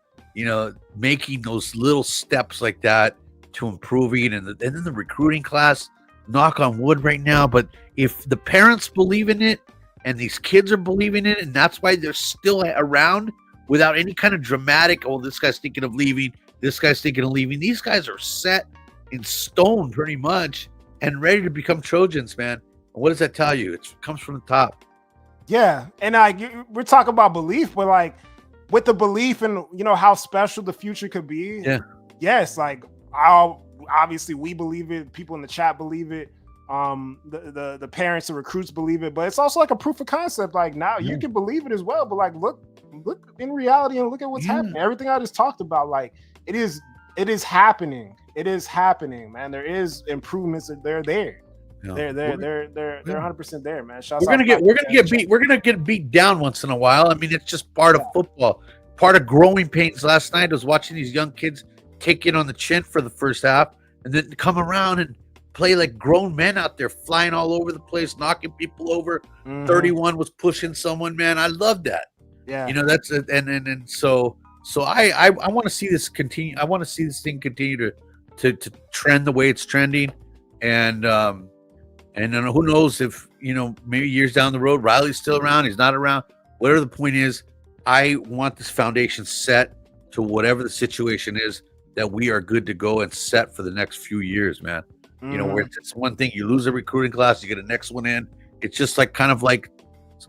making those little steps like that to improving, and then the recruiting class. Knock on wood right now, but if the parents believe in it and these kids are believing in it, and that's why they're still around without any kind of dramatic. Oh, this guy's thinking of leaving. This guy's thinking of leaving. These guys are set in stone, pretty much. And ready to become Trojans, man. What does that tell you? It comes from the top. Yeah, and we're talking about belief, but like with the belief in how special the future could be. Yeah. Yes, like obviously we believe it. People in the chat believe it. The parents, the recruits believe it, but it's also like a proof of concept. Like now you can believe it as well, but like look in reality and look at what's happening. Everything I just talked about, like it is happening. It is happening, man. There is improvements. They're there. Yeah. They're 100% there, man. We're gonna get beat down once in a while. I mean, it's just part of football. Part of growing pains. Last night I was watching these young kids take it on the chin for the first half, and then come around and play like grown men out there, flying all over the place, knocking people over. 31 was pushing someone, man. I love that. Yeah, that's and so I want to see this continue. I want to see this thing continue to trend the way it's trending, and then who knows if maybe years down the road Riley's still around, he's not around. Whatever the point is, I want this foundation set to whatever the situation is, that we are good to go and set for the next few years, man. Where it's one thing, you lose a recruiting class, you get a next one in. It's just like kind of like,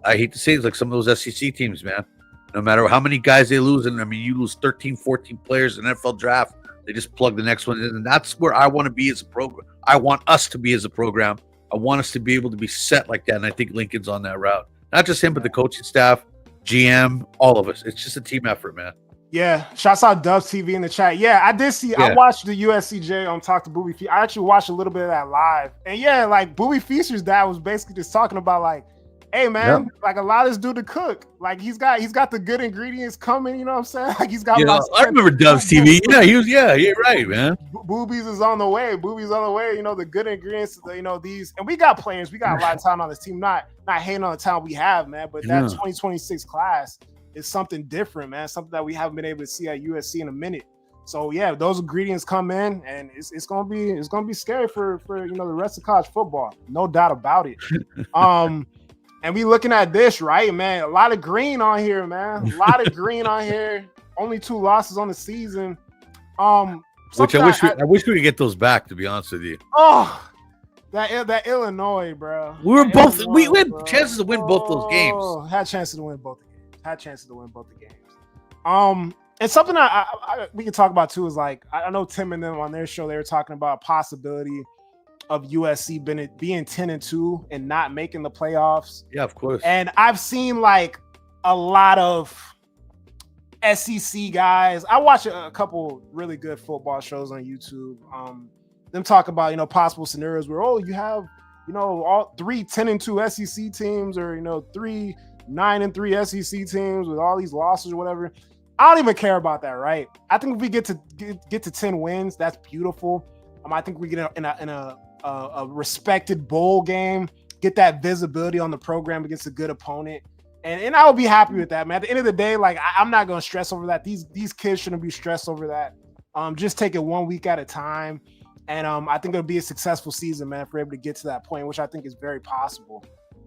I hate to say it's like some of those SEC teams, man. No matter how many guys they lose, and I mean, you lose 13, 14 players in the NFL draft, they just plug the next one in. And that's where I want to be as a program. I want us to be as a program. I want us to be able to be set like that. And I think Lincoln's on that route. Not just him, but the coaching staff, GM, all of us. It's just a team effort, man. Yeah, shouts out Dubs TV in the chat. Yeah, I did see. Yeah. I watched the USCJ on Talk to Booby Feast. I actually watched a little bit of that live, and yeah, like Booby Feaster's dad was basically just talking about like, hey man, like allow this dude to cook. Like he's got the good ingredients coming. You know what I'm saying? Like he's got. I remember Dubs TV. Yeah, he was. Yeah, you're right, man. Boobies is on the way. Boobies on the way. The good ingredients. These, and we got players. We got a lot of talent on this team. Not hating on the talent we have, man. But that 2026 class is something different, man. Something that we haven't been able to see at USC in a minute. So yeah, those ingredients come in, and it's gonna be scary for the rest of college football, no doubt about it. And we looking at this, right, man? A lot of green on here, man. A lot of green on here. Only 2 losses on the season. Which I wish we could get those back, to be honest with you. Oh, that Illinois, bro. We had chances to win both those games. Had chances to win both the games. And something we can talk about too is like, I know Tim and them on their show, they were talking about a possibility of USC being 10-2 and not making the playoffs. Yeah, of course. And I've seen like a lot of SEC guys. I watch a couple really good football shows on YouTube. Them talk about possible scenarios where you have all 3 10-2 SEC teams, or 3 9-3 SEC teams with all these losses or whatever. I don't even care about that, right? I think if we get to 10 wins, that's beautiful. I think we get in a respected bowl game, get that visibility on the program against a good opponent, and I would be happy with that, man. At the end of the day, like I'm not going to stress over that. These kids shouldn't be stressed over that. Just take it 1 week at a time, and I think it'll be a successful season, man, if we're able to get to that point, which I think is very possible.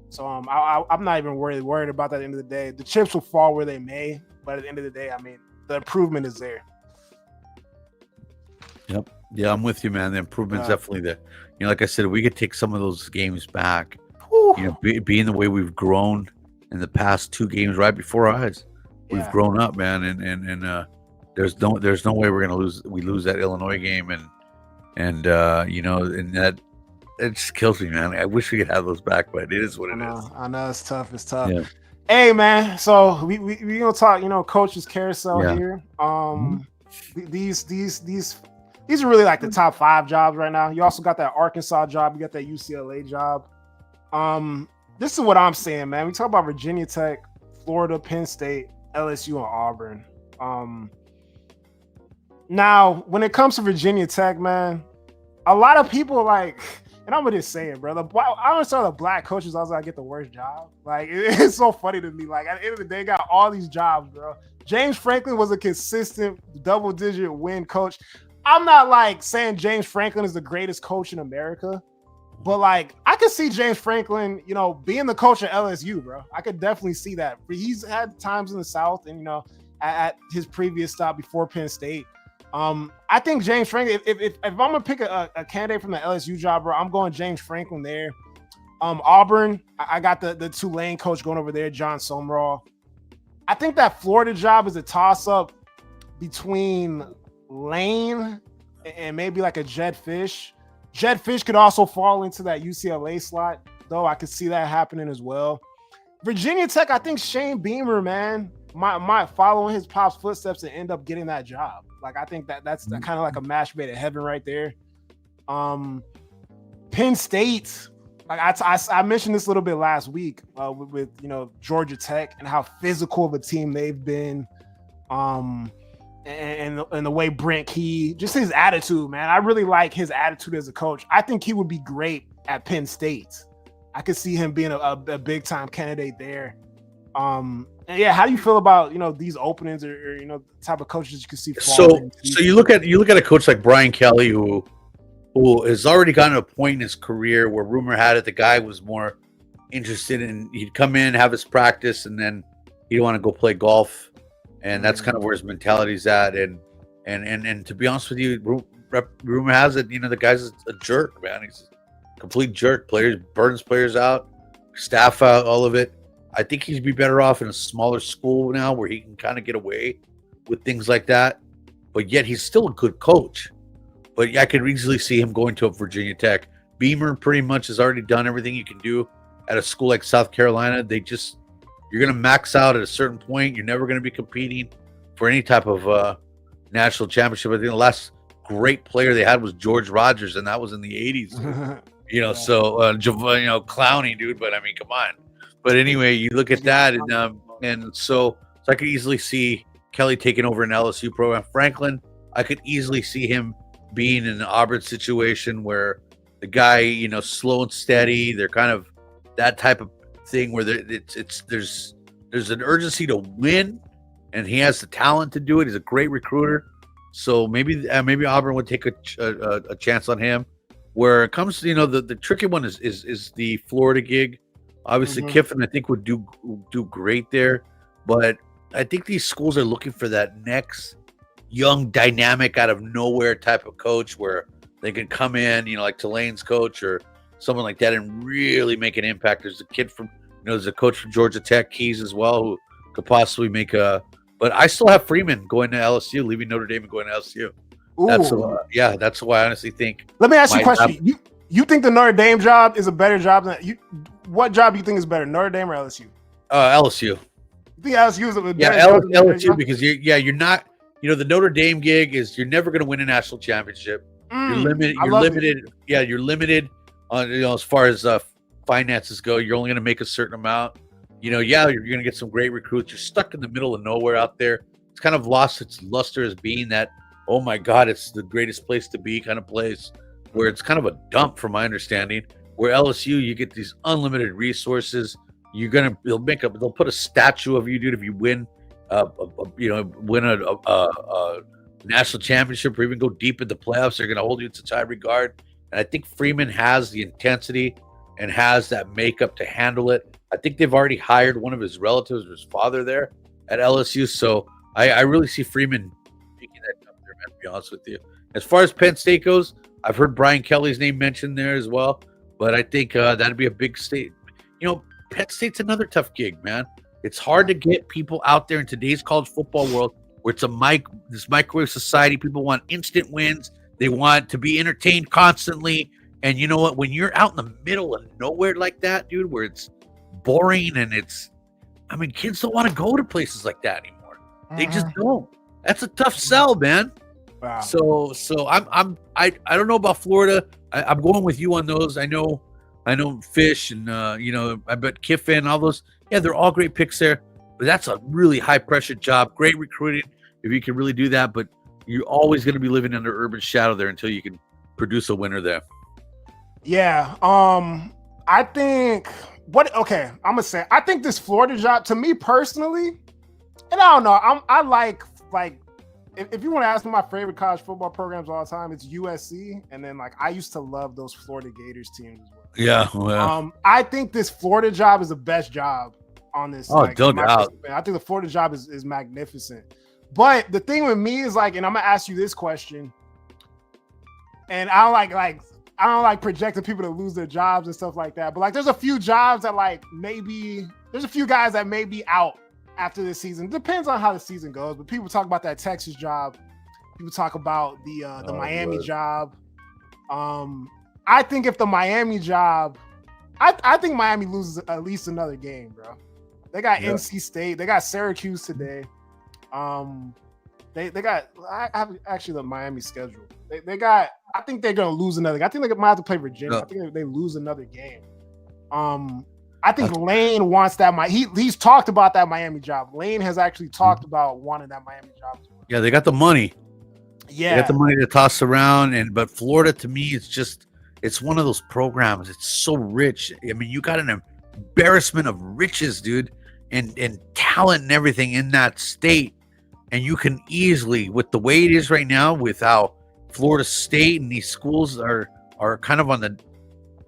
So I'm not even worried about that at the end of the day. The chips will fall where they may, but at the end of the day, I mean, the improvement is there. Yep. Yeah, I'm with you, man. The improvement's definitely there. Like I said, we could take some of those games back. Being the way we've grown in the past 2 games right before our eyes. We've grown up, man, and there's no way we're gonna lose. We lose that Illinois game, and that it just kills me, man. I wish we could have those back, but it is what it is. I know it's tough. It's tough. Yeah. Hey, man. So we gonna talk. Coaches carousel here. These are really like the top 5 jobs right now. You also got that Arkansas job. You got that UCLA job. This is what I'm saying, man. We talk about Virginia Tech, Florida, Penn State, LSU, and Auburn. Now, when it comes to Virginia Tech, man, a lot of people like, and I'm gonna just say it, bro. I understand the black coaches also get the worst job. Like, it's so funny to me. Like, at the end of the day, got all these jobs, bro. James Franklin was a consistent double-digit win coach. I'm not like saying James Franklin is the greatest coach in America, but like I could see James Franklin, being the coach at LSU, bro. I could definitely see that. He's had times in the South, and at his previous stop before Penn State. I think James Franklin. If I'm gonna pick a candidate from the LSU job, bro, I'm going James Franklin there. Auburn, I got the Tulane coach going over there, John Somraw. I think that Florida job is a toss-up between Lane and maybe like a Jed Fish. Jed Fish could also fall into that UCLA slot, though. I could see that happening as well. Virginia Tech, I think Shane Beamer, man, might follow in his pop's footsteps and end up getting that job. Like, I think that's kind of like a match made in heaven right there. Penn State, like I mentioned this a little bit last week with Georgia Tech and how physical of a team they've been, and the way Brent Key, just his attitude, man. I really like his attitude as a coach. I think he would be great at Penn State. I could see him being a big time candidate there. And yeah, how do you feel about these openings or the type of coaches you can see? So you look at a coach like Brian Kelly who has already gotten to a point in his career where rumor had it the guy was more interested in, he'd come in, have his practice, and then he'd want to go play golf, and that's kind of where his mentality's at. And to be honest with you, rumor has it the guy's a jerk, man. He's a complete jerk. Burns players out, staff out, all of it. I think he'd be better off in a smaller school now where he can kind of get away with things like that. But yet he's still a good coach. But I could easily see him going to a Virginia Tech. Beamer pretty much has already done everything you can do at a school like South Carolina. You're going to max out at a certain point. You're never going to be competing for any type of national championship. I think the last great player they had was George Rogers, and that was in the 80s. So Clowney, dude. But I mean, come on. But anyway, you look at that, and so I could easily see Kelly taking over an LSU program. Franklin, I could easily see him being in an Auburn situation where the guy, slow and steady. They're kind of that type of thing where there's an urgency to win, and he has the talent to do it. He's a great recruiter, so maybe Auburn would take a chance on him. Where it comes to the tricky one is the Florida gig. Obviously, Kiffin, I think, would do great there, but I think these schools are looking for that next young, dynamic, out of nowhere type of coach where they can come in, like Tulane's coach or someone like that, and really make an impact. There's a kid from, there's a coach from Georgia Tech, Keys, as well, who could possibly make a. But I still have Freeman going to LSU, leaving Notre Dame and going to LSU. Ooh. That's why I honestly think. Let me ask you a question. You think the Notre Dame job is a better job than you? What job do you think is better, Notre Dame or LSU? LSU. You think LSU is a better job? LSU, because you're not. The Notre Dame gig is you're never going to win a national championship. You're limited. You're limited on as far as finances go. You're only going to make a certain amount. You're going to get some great recruits. You're stuck in the middle of nowhere out there. It's kind of lost its luster as being that, oh my God, it's the greatest place to be kind of place, where it's kind of a dump from my understanding. Where LSU, you get these unlimited resources. They'll put a statue of you, dude, if you win. Win a national championship or even go deep in the playoffs. They're going to hold you in such high regard. And I think Freeman has the intensity and has that makeup to handle it. I think they've already hired one of his relatives or his father there at LSU. So I really see Freeman picking that up there, man, to be honest with you. As far as Penn State goes, I've heard Brian Kelly's name mentioned there as well. But I think that'd be a big state. Penn State's another tough gig, man. It's hard to get people out there in today's college football world where it's this microwave society. People want instant wins. They want to be entertained constantly. And you know what? When you're out in the middle of nowhere like that, dude, where it's boring and kids don't want to go to places like that anymore. They just don't. That's a tough sell, man. Wow. So I don't know about Florida. I'm going with you on those. I know Fish and I bet Kiffin, all those. Yeah, they're all great picks there, but that's a really high-pressure job. Great recruiting if you can really do that, but you're always going to be living under urban shadow there until you can produce a winner there. Yeah, I think I'm gonna say I think this Florida job, to me personally, and I don't know, I like if you want to ask me my favorite college football programs all the time, it's USC, and then I used to love those Florida Gators teams as well. Yeah, well. I think this Florida job is the best job on this. Oh, don't doubt. I think the Florida job is magnificent. But the thing with me is and I'm gonna ask you this question, and I I don't like projecting people to lose their jobs and stuff like that. But like, there's a few jobs that like there's a few guys that may be out after this season. Depends on how the season goes. But people talk about that Texas job. People talk about the Miami job. I think if the Miami job, I think Miami loses at least another game, bro. They got NC State. They got Syracuse today. They got. I have actually the Miami schedule. They got. I think they're gonna lose another. I think they might have to play Virginia. I think they lose another game. I think Lane wants that. He's talked about that Miami job. Lane has actually talked about wanting that Miami job. Yeah, they got the money. Yeah, they got the money to toss around, but Florida to me, it's one of those programs. It's so rich. I mean, you got an embarrassment of riches, dude, and talent and everything in that state, and you can easily, with the way it is right now, with how Florida State and these schools are kind of on the.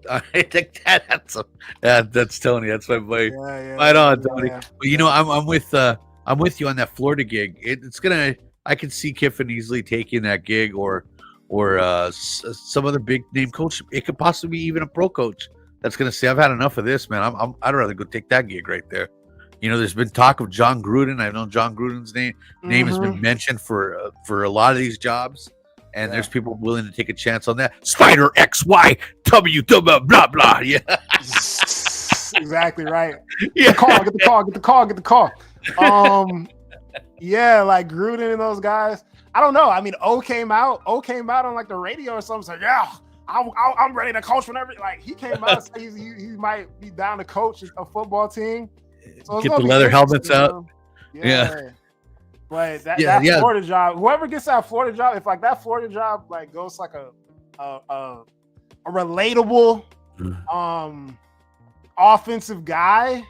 I think that's Tony. That's my boy. Right on, Tony. But you know, I'm with you on that Florida gig. It's gonna. I can see Kiffin easily taking that gig, or some other big name coach. It could possibly be even a pro coach that's gonna say, "I've had enough of this, man. I'd rather go take that gig right there." You know, there's been talk of John Gruden. I know John Gruden's name has been mentioned for a lot of these jobs. And there's people willing to take a chance on that. Spider XYW blah blah. Yeah, exactly right. Yeah, get the call. Yeah, like Gruden and those guys. I don't know. I mean, O came out on like the radio or something. Said, yeah, I'm ready to coach whenever. Like he came out and said he might be down to coach a football team. So get the leather helmets out. Yeah. But that Florida job, whoever gets that Florida job, if like that Florida job like goes like a relatable offensive guy,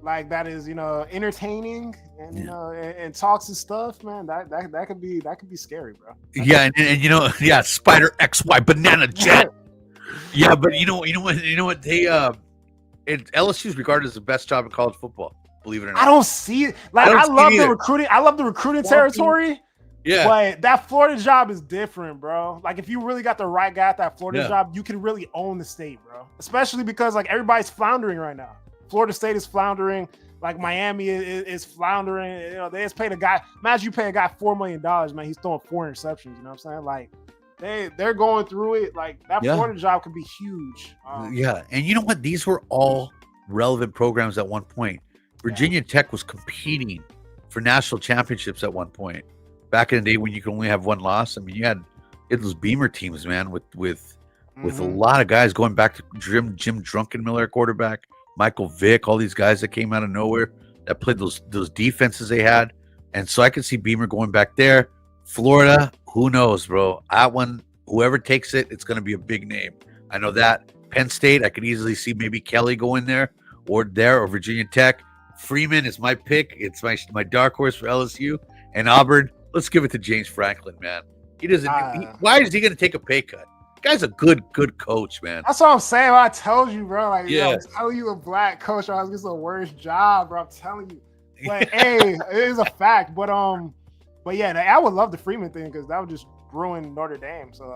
like that is, you know, entertaining and you know and talks and stuff, man, that could be scary, bro. And you know, Spider XY Banana Jet. Yeah, but you know what they LSU is regarded as the best job in college football. Believe it or not, I don't see it. Like I love the recruiting. I love the recruiting territory. Yeah, but that Florida job is different, bro. Like if you really got the right guy at that Florida job, you can really own the state, bro. Especially because like everybody's floundering right now. Florida State is floundering. Like Miami is floundering. You know, they just paid a guy. Imagine you pay a guy $4 million, man. He's throwing 4 interceptions. You know what I'm saying? Like they're going through it. Like that Florida job could be huge. And you know what? These were all relevant programs at one point. Virginia Tech was competing for national championships at one point. Back in the day when you could only have one loss. I mean, you had those Beamer teams, man, with a lot of guys going back to Jim Drunkenmiller quarterback, Michael Vick, all these guys that came out of nowhere that played those defenses they had. And so I could see Beamer going back there. Florida, who knows, bro? That one, whoever takes it, it's going to be a big name. I know that. Penn State, I could easily see maybe Kelly going there or Virginia Tech. Freeman is my pick. It's my dark horse for LSU. And Auburn, let's give it to James Franklin, man. He doesn't. Why is he going to take a pay cut? Guy's a good coach, man. That's what I'm saying. I told you, bro. Like, I'm telling you, a black coach always gets the worst job, bro. I'm telling you. But hey, it is a fact. But yeah, I would love the Freeman thing because that would just ruin Notre Dame. So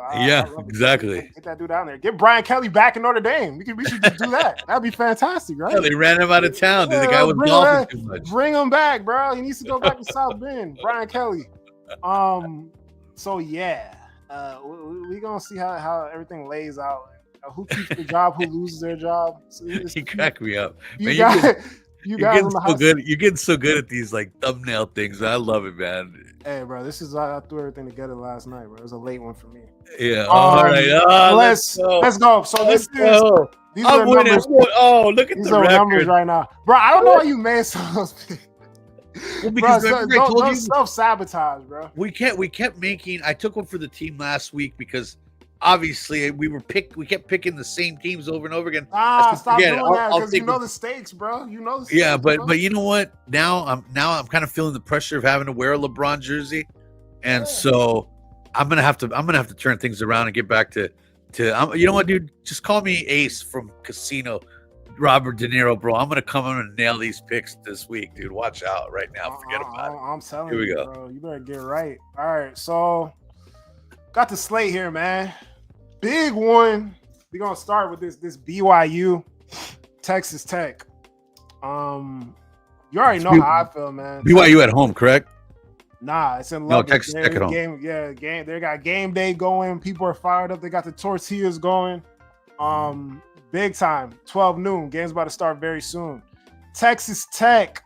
exactly. Get that dude down there. Get Brian Kelly back in Notre Dame. We should just do that. That'd be fantastic, right? Yeah, they ran him out of town. The guy was golfing too much. Bring him back, bro. He needs to go back to South Bend. Brian Kelly. So yeah, we gonna see how everything lays out. Who keeps the job? Who loses their job? So you crack me up. You're getting so good. You're getting so good at these like thumbnail things. I love it, man. Hey, bro, I threw everything together last night, bro. It was a late one for me. Yeah. All right. Let's go. So these are numbers. Oh, look at these the are record. numbers right now, bro. I don't know why you made some of those picks. Well, because don't self-sabotage, bro. We kept making. I took one for the team last week because obviously we kept picking the same teams over and over again. Stop doing that because you know the stakes, bro. You know the stakes. Yeah, but you know what? Now I'm kind of feeling the pressure of having to wear a LeBron jersey, and so I'm gonna have to turn things around and get back to you know what, dude? Just call me Ace from Casino. Robert De Niro, bro. I'm gonna come in and nail these picks this week, dude. Watch out right now. Forget about it. I'm telling you, bro. You better get right. All right, so got the slate here, man. big one. We're gonna start with this BYU Texas Tech. You already know how I feel, man. BYU at home, correct? Nah, it's in No, Lubbock. Texas Tech at home. Game. They got game day going. People are fired up. They got the tortillas going. Big time. 12 noon. Game's about to start very soon. Texas Tech,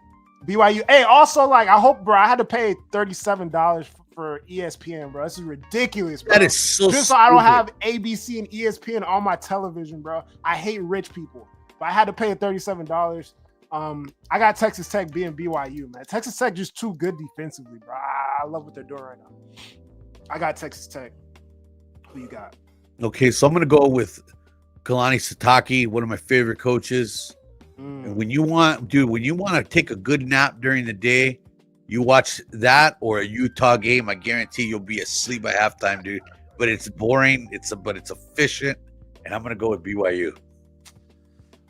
BYU. Hey, also, like, I hope, bro, I had to pay $37 for ESPN, bro. This is ridiculous, bro. That is so Just so I don't have ABC and ESPN on my television, bro. I hate rich people. But I had to pay $37. I got Texas Tech being BYU, man. Texas Tech just too good defensively, bro. I love what they're doing right now. I got Texas Tech. Who you got? Okay, so I'm going to go with Kalani Sitake, one of my favorite coaches. And when you want to take a good nap during the day, you watch that or a Utah game. I guarantee you'll be asleep by halftime, dude. But it's boring. But it's efficient, and I'm gonna go with BYU.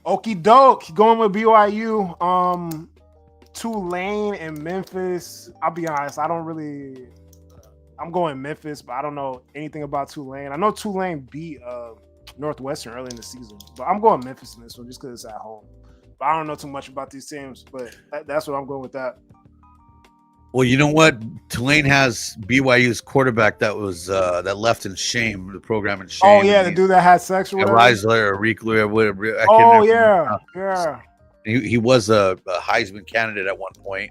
Okie doke, going with BYU. Tulane and Memphis. I'll be honest, I'm going Memphis, but I don't know anything about Tulane. I know Tulane beat Northwestern early in the season, but I'm going Memphis in this one just because it's at home. But I don't know too much about these teams, but that's what I'm going with that. Well, you know what? Tulane has BYU's quarterback that was that left in shame, the program in shame. Oh yeah, the dude that had sex with Reisler or Riekler or whatever. Oh yeah. He was a Heisman candidate at one point,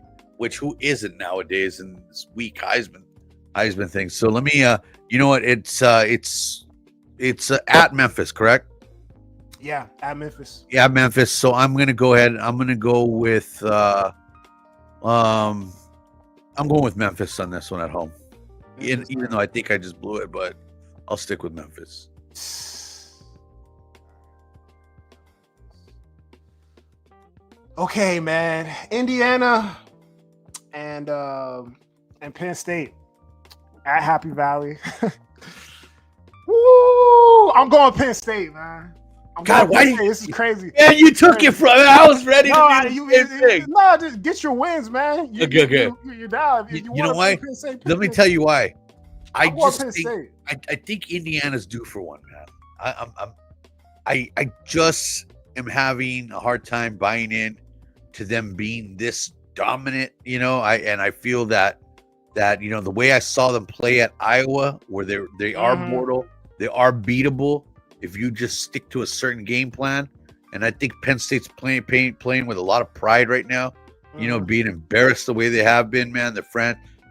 who isn't nowadays in this weak Heisman thing. So let me you know what? It's at Memphis, correct? Yeah, at Memphis. Yeah, Memphis. So I'm gonna go ahead. I'm gonna go with I'm going with Memphis on this one at home. Even though I think I just blew it, but I'll stick with Memphis. Okay, man. Indiana and Penn State at Happy Valley. Woo! I'm going Penn State, man. God, why? This is crazy. Yeah, you took it from. I was ready to do the same thing. No, just get your wins, man. Okay. You're down. You know why? Let me tell you why. I think Indiana's due for one, man. I just am having a hard time buying in to them being this dominant. I feel that the way I saw them play at Iowa, where they are mortal, they are beatable if you just stick to a certain game plan. And I think Penn State's playing with a lot of pride right now, being embarrassed the way they have been, man.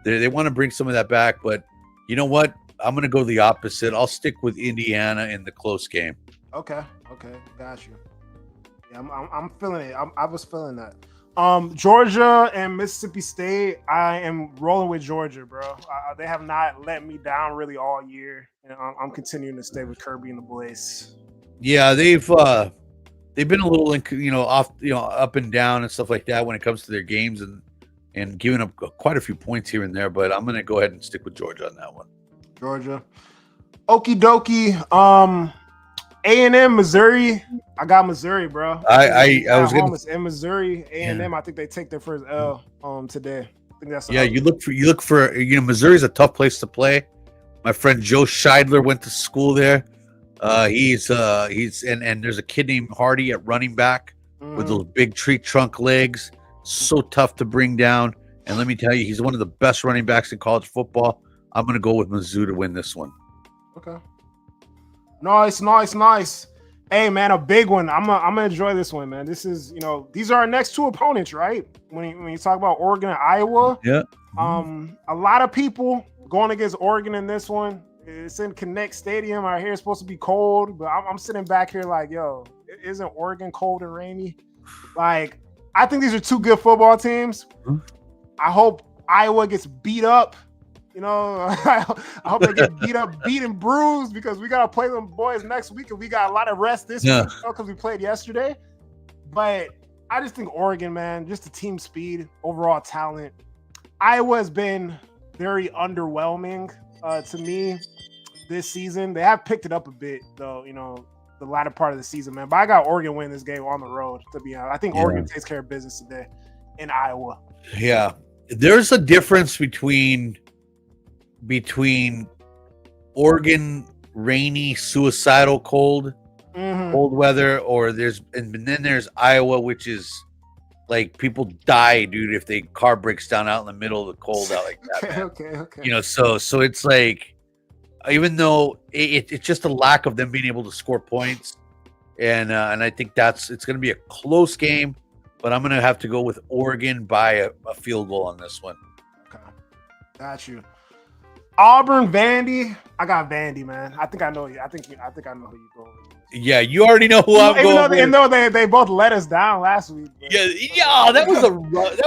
They want to bring some of that back, but you know what? I'm going to go the opposite. I'll stick with Indiana in the close game. Okay. Got you. Yeah, I'm feeling it. I was feeling that. Georgia and Mississippi State, I am rolling with Georgia, bro. They have not let me down really all year, and I'm continuing to stay with Kirby and the boys. Yeah, they've been a little, off, up and down and stuff like that when it comes to their games and giving up quite a few points here and there. But I'm gonna go ahead and stick with Georgia on that one. Georgia, okie dokie. A&M, Missouri. I got Missouri, bro. I was gonna. It's in Missouri. A&M. I think they take their first L today. I think that's you look for Missouri's a tough place to play. My friend Joe Scheidler went to school there. He's and there's a kid named Hardy at running back with those big tree trunk legs. So tough to bring down. And let me tell you, he's one of the best running backs in college football. I'm gonna go with Mizzou to win this one. Okay. Nice. Hey, man, a big one. I'm gonna enjoy this one, man. This is, these are our next two opponents, right? When you talk about Oregon and Iowa. Yeah. A lot of people going against Oregon in this one. It's in Connect Stadium. I hear it's supposed to be cold, but I'm sitting back here like, yo, isn't Oregon cold and rainy? Like, I think these are two good football teams. Mm-hmm. I hope Iowa gets beat up. I hope they get beat and bruised, because we got to play them boys next week, and we got a lot of rest this week because we played yesterday. But I just think Oregon, man, just the team speed, overall talent. Iowa has been very underwhelming to me this season. They have picked it up a bit, though, the latter part of the season, man. But I got Oregon winning this game on the road, to be honest. I think Oregon takes care of business today in Iowa. Yeah. There's a difference between Oregon rainy, suicidal cold weather, or and then there's Iowa, which is like people die, dude, if they car breaks down out in the middle of the cold out like that, man. Okay. You know, so it's like, even though it's just a lack of them being able to score points, and I think it's going to be a close game, but I'm going to have to go with Oregon by a field goal on this one. Okay, got you. Auburn, Vandy. I got Vandy, man. I think I know you. I think I know who you go with. Yeah, you already know who I'm going with. Even though they both let us down last week. Yeah, that was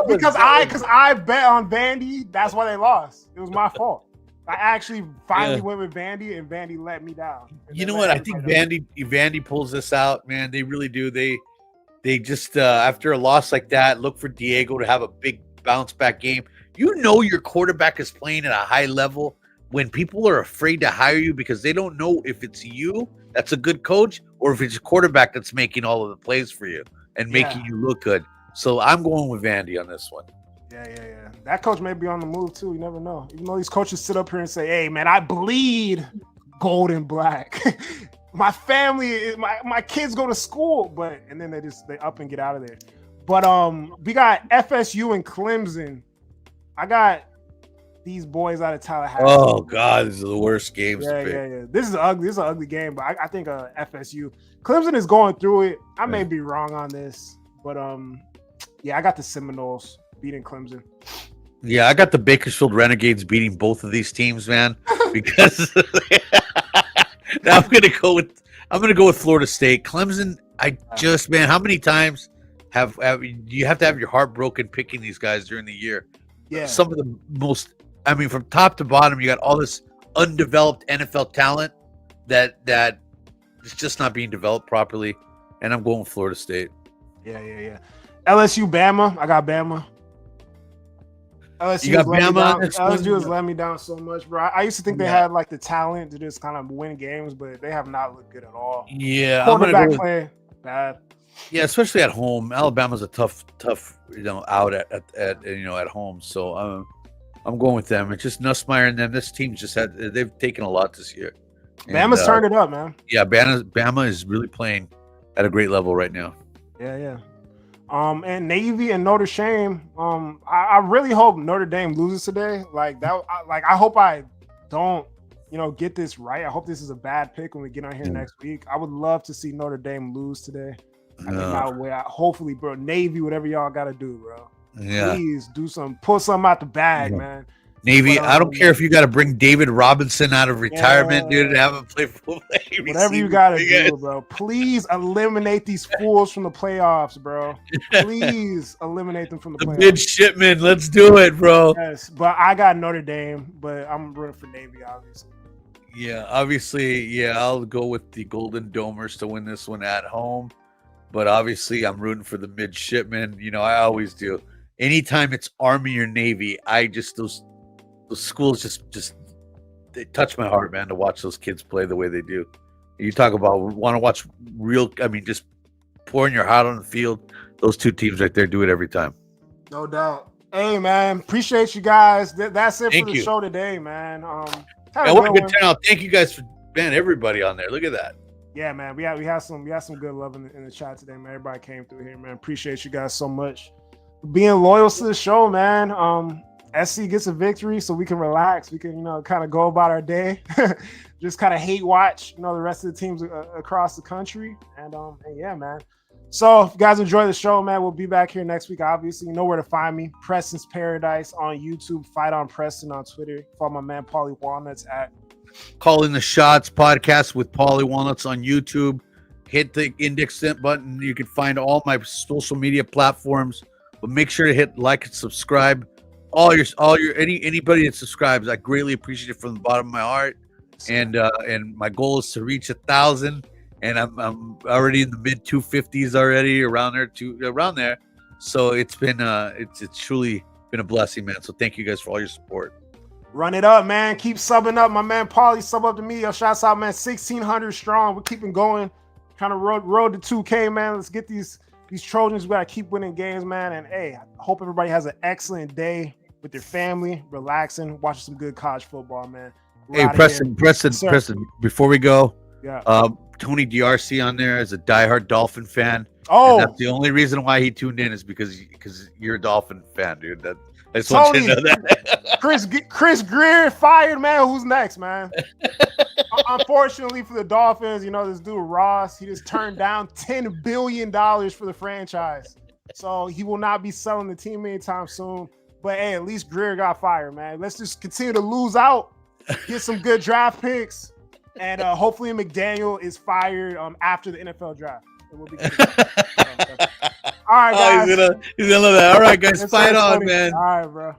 because I bet on Vandy. That's why they lost. It was my fault. I actually finally went with Vandy, and Vandy let me down. You know what? I think Vandy pulls this out, man. They really do. They just after a loss like that, look for Diego to have a big bounce back game. You know your quarterback is playing at a high level when people are afraid to hire you because they don't know if it's you that's a good coach or if it's a quarterback that's making all of the plays for you and making you look good. So I'm going with Vandy on this one. Yeah. That coach may be on the move too. You never know. Even though these coaches sit up here and say, "Hey, man, I bleed gold and black. My family, my kids go to school," and then they up and get out of there. But we got FSU and Clemson. I got these boys out of Tallahassee. Oh God, these are the worst games. Yeah. This is ugly. This is an ugly game, but I think FSU. Clemson is going through it. I may be wrong on this, but I got the Seminoles beating Clemson. Yeah, I got the Bakersfield Renegades beating both of these teams, man. Because now I'm gonna go with Florida State. Clemson. Man, how many times have you have to have your heart broken picking these guys during the year? Yeah, some of the most. I mean, from top to bottom, you got all this undeveloped NFL talent that is just not being developed properly. And I'm going with Florida State. Yeah. LSU, Bama. I got Bama. LSU you got Bama. LSU has let me down so much, bro. I used to think they had like the talent to just kind of win games, but they have not looked good at all. Yeah, quarterback play bad. Yeah, especially at home. Alabama's a tough, out at home. So I'm going with them. It's just Nussmeier and them. This team's they've taken a lot this year. Bama's turned it up, man. Yeah, Bama is really playing at a great level right now. Yeah. And Navy and Notre Dame. I really hope Notre Dame loses today. Like that. I hope I don't, get this right. I hope this is a bad pick when we get on here next week. I would love to see Notre Dame lose today. Hopefully, bro. Navy, whatever y'all got to do, bro. Yeah. Please pull something out the bag, man. Navy, I don't care if you got to bring David Robinson out of retirement, dude, and have him play full play. Whatever you got to do, bro. Please eliminate these fools from the playoffs, bro. Please eliminate them from the playoffs. Midshipman, let's do it, bro. Yes, but I got Notre Dame, but I'm rooting for Navy, obviously. Yeah, obviously, I'll go with the Golden Domers to win this one at home. But obviously, I'm rooting for the midshipmen. I always do. Anytime it's Army or Navy, those schools just they touch my heart, man, to watch those kids play the way they do. You talk about want to watch just pouring your heart on the field. Those two teams right there do it every time. No doubt. Hey, man, appreciate you guys. That's it for the show today, man. What a good turnout. Thank you guys for everybody on there. Look at that. Yeah, man, we had some good love in the chat today, man. Everybody came through here, man. Appreciate you guys so much for being loyal to the show, man. SC gets a victory, so we can relax. We can, kind of go about our day, just kind of hate watch, the rest of the teams across the country, and yeah, man. So if you guys enjoy the show, man, we'll be back here next week. Obviously, you know where to find me. Preston's Paradise on YouTube. Fight on Preston on Twitter. Follow my man Paulie Walnuts at Calling the Shots podcast with Paulie Walnuts on YouTube. Hit the index button. You can find all my social media platforms, but make sure to hit like and subscribe. Anybody that subscribes, I greatly appreciate it from the bottom of my heart. And my goal is to reach 1,000, and I'm already in the mid 250s already, around there. So it's been it's truly been a blessing, man. So thank you guys for all your support. Run it up, man. Keep subbing up. My man Paulie, sub up to me. Yo, shouts out, man. 1,600 strong. We're keeping going. Kind of road to 2K, man. Let's get these Trojans. We got to keep winning games, man. And, hey, I hope everybody has an excellent day with their family, relaxing, watching some good college football, man. We're Hey, outta Preston, here. Sir. Preston. Before we go, Yeah. Tony DRC on there is a diehard Dolphin fan, and Oh, that's the only reason why he tuned in is because you're a Dolphin fan, dude. I just want you to know that. Chris Greer fired, man. Who's next, man? Unfortunately for the Dolphins, this dude Ross, he just turned down $10 billion for the franchise. So he will not be selling the team anytime soon. But hey, at least Greer got fired, man. Let's just continue to lose out, get some good draft picks, and hopefully McDaniel is fired after the NFL draft. It will be good. All right, guys. He's gonna love that. All right, guys, fight on, man. All right, bro.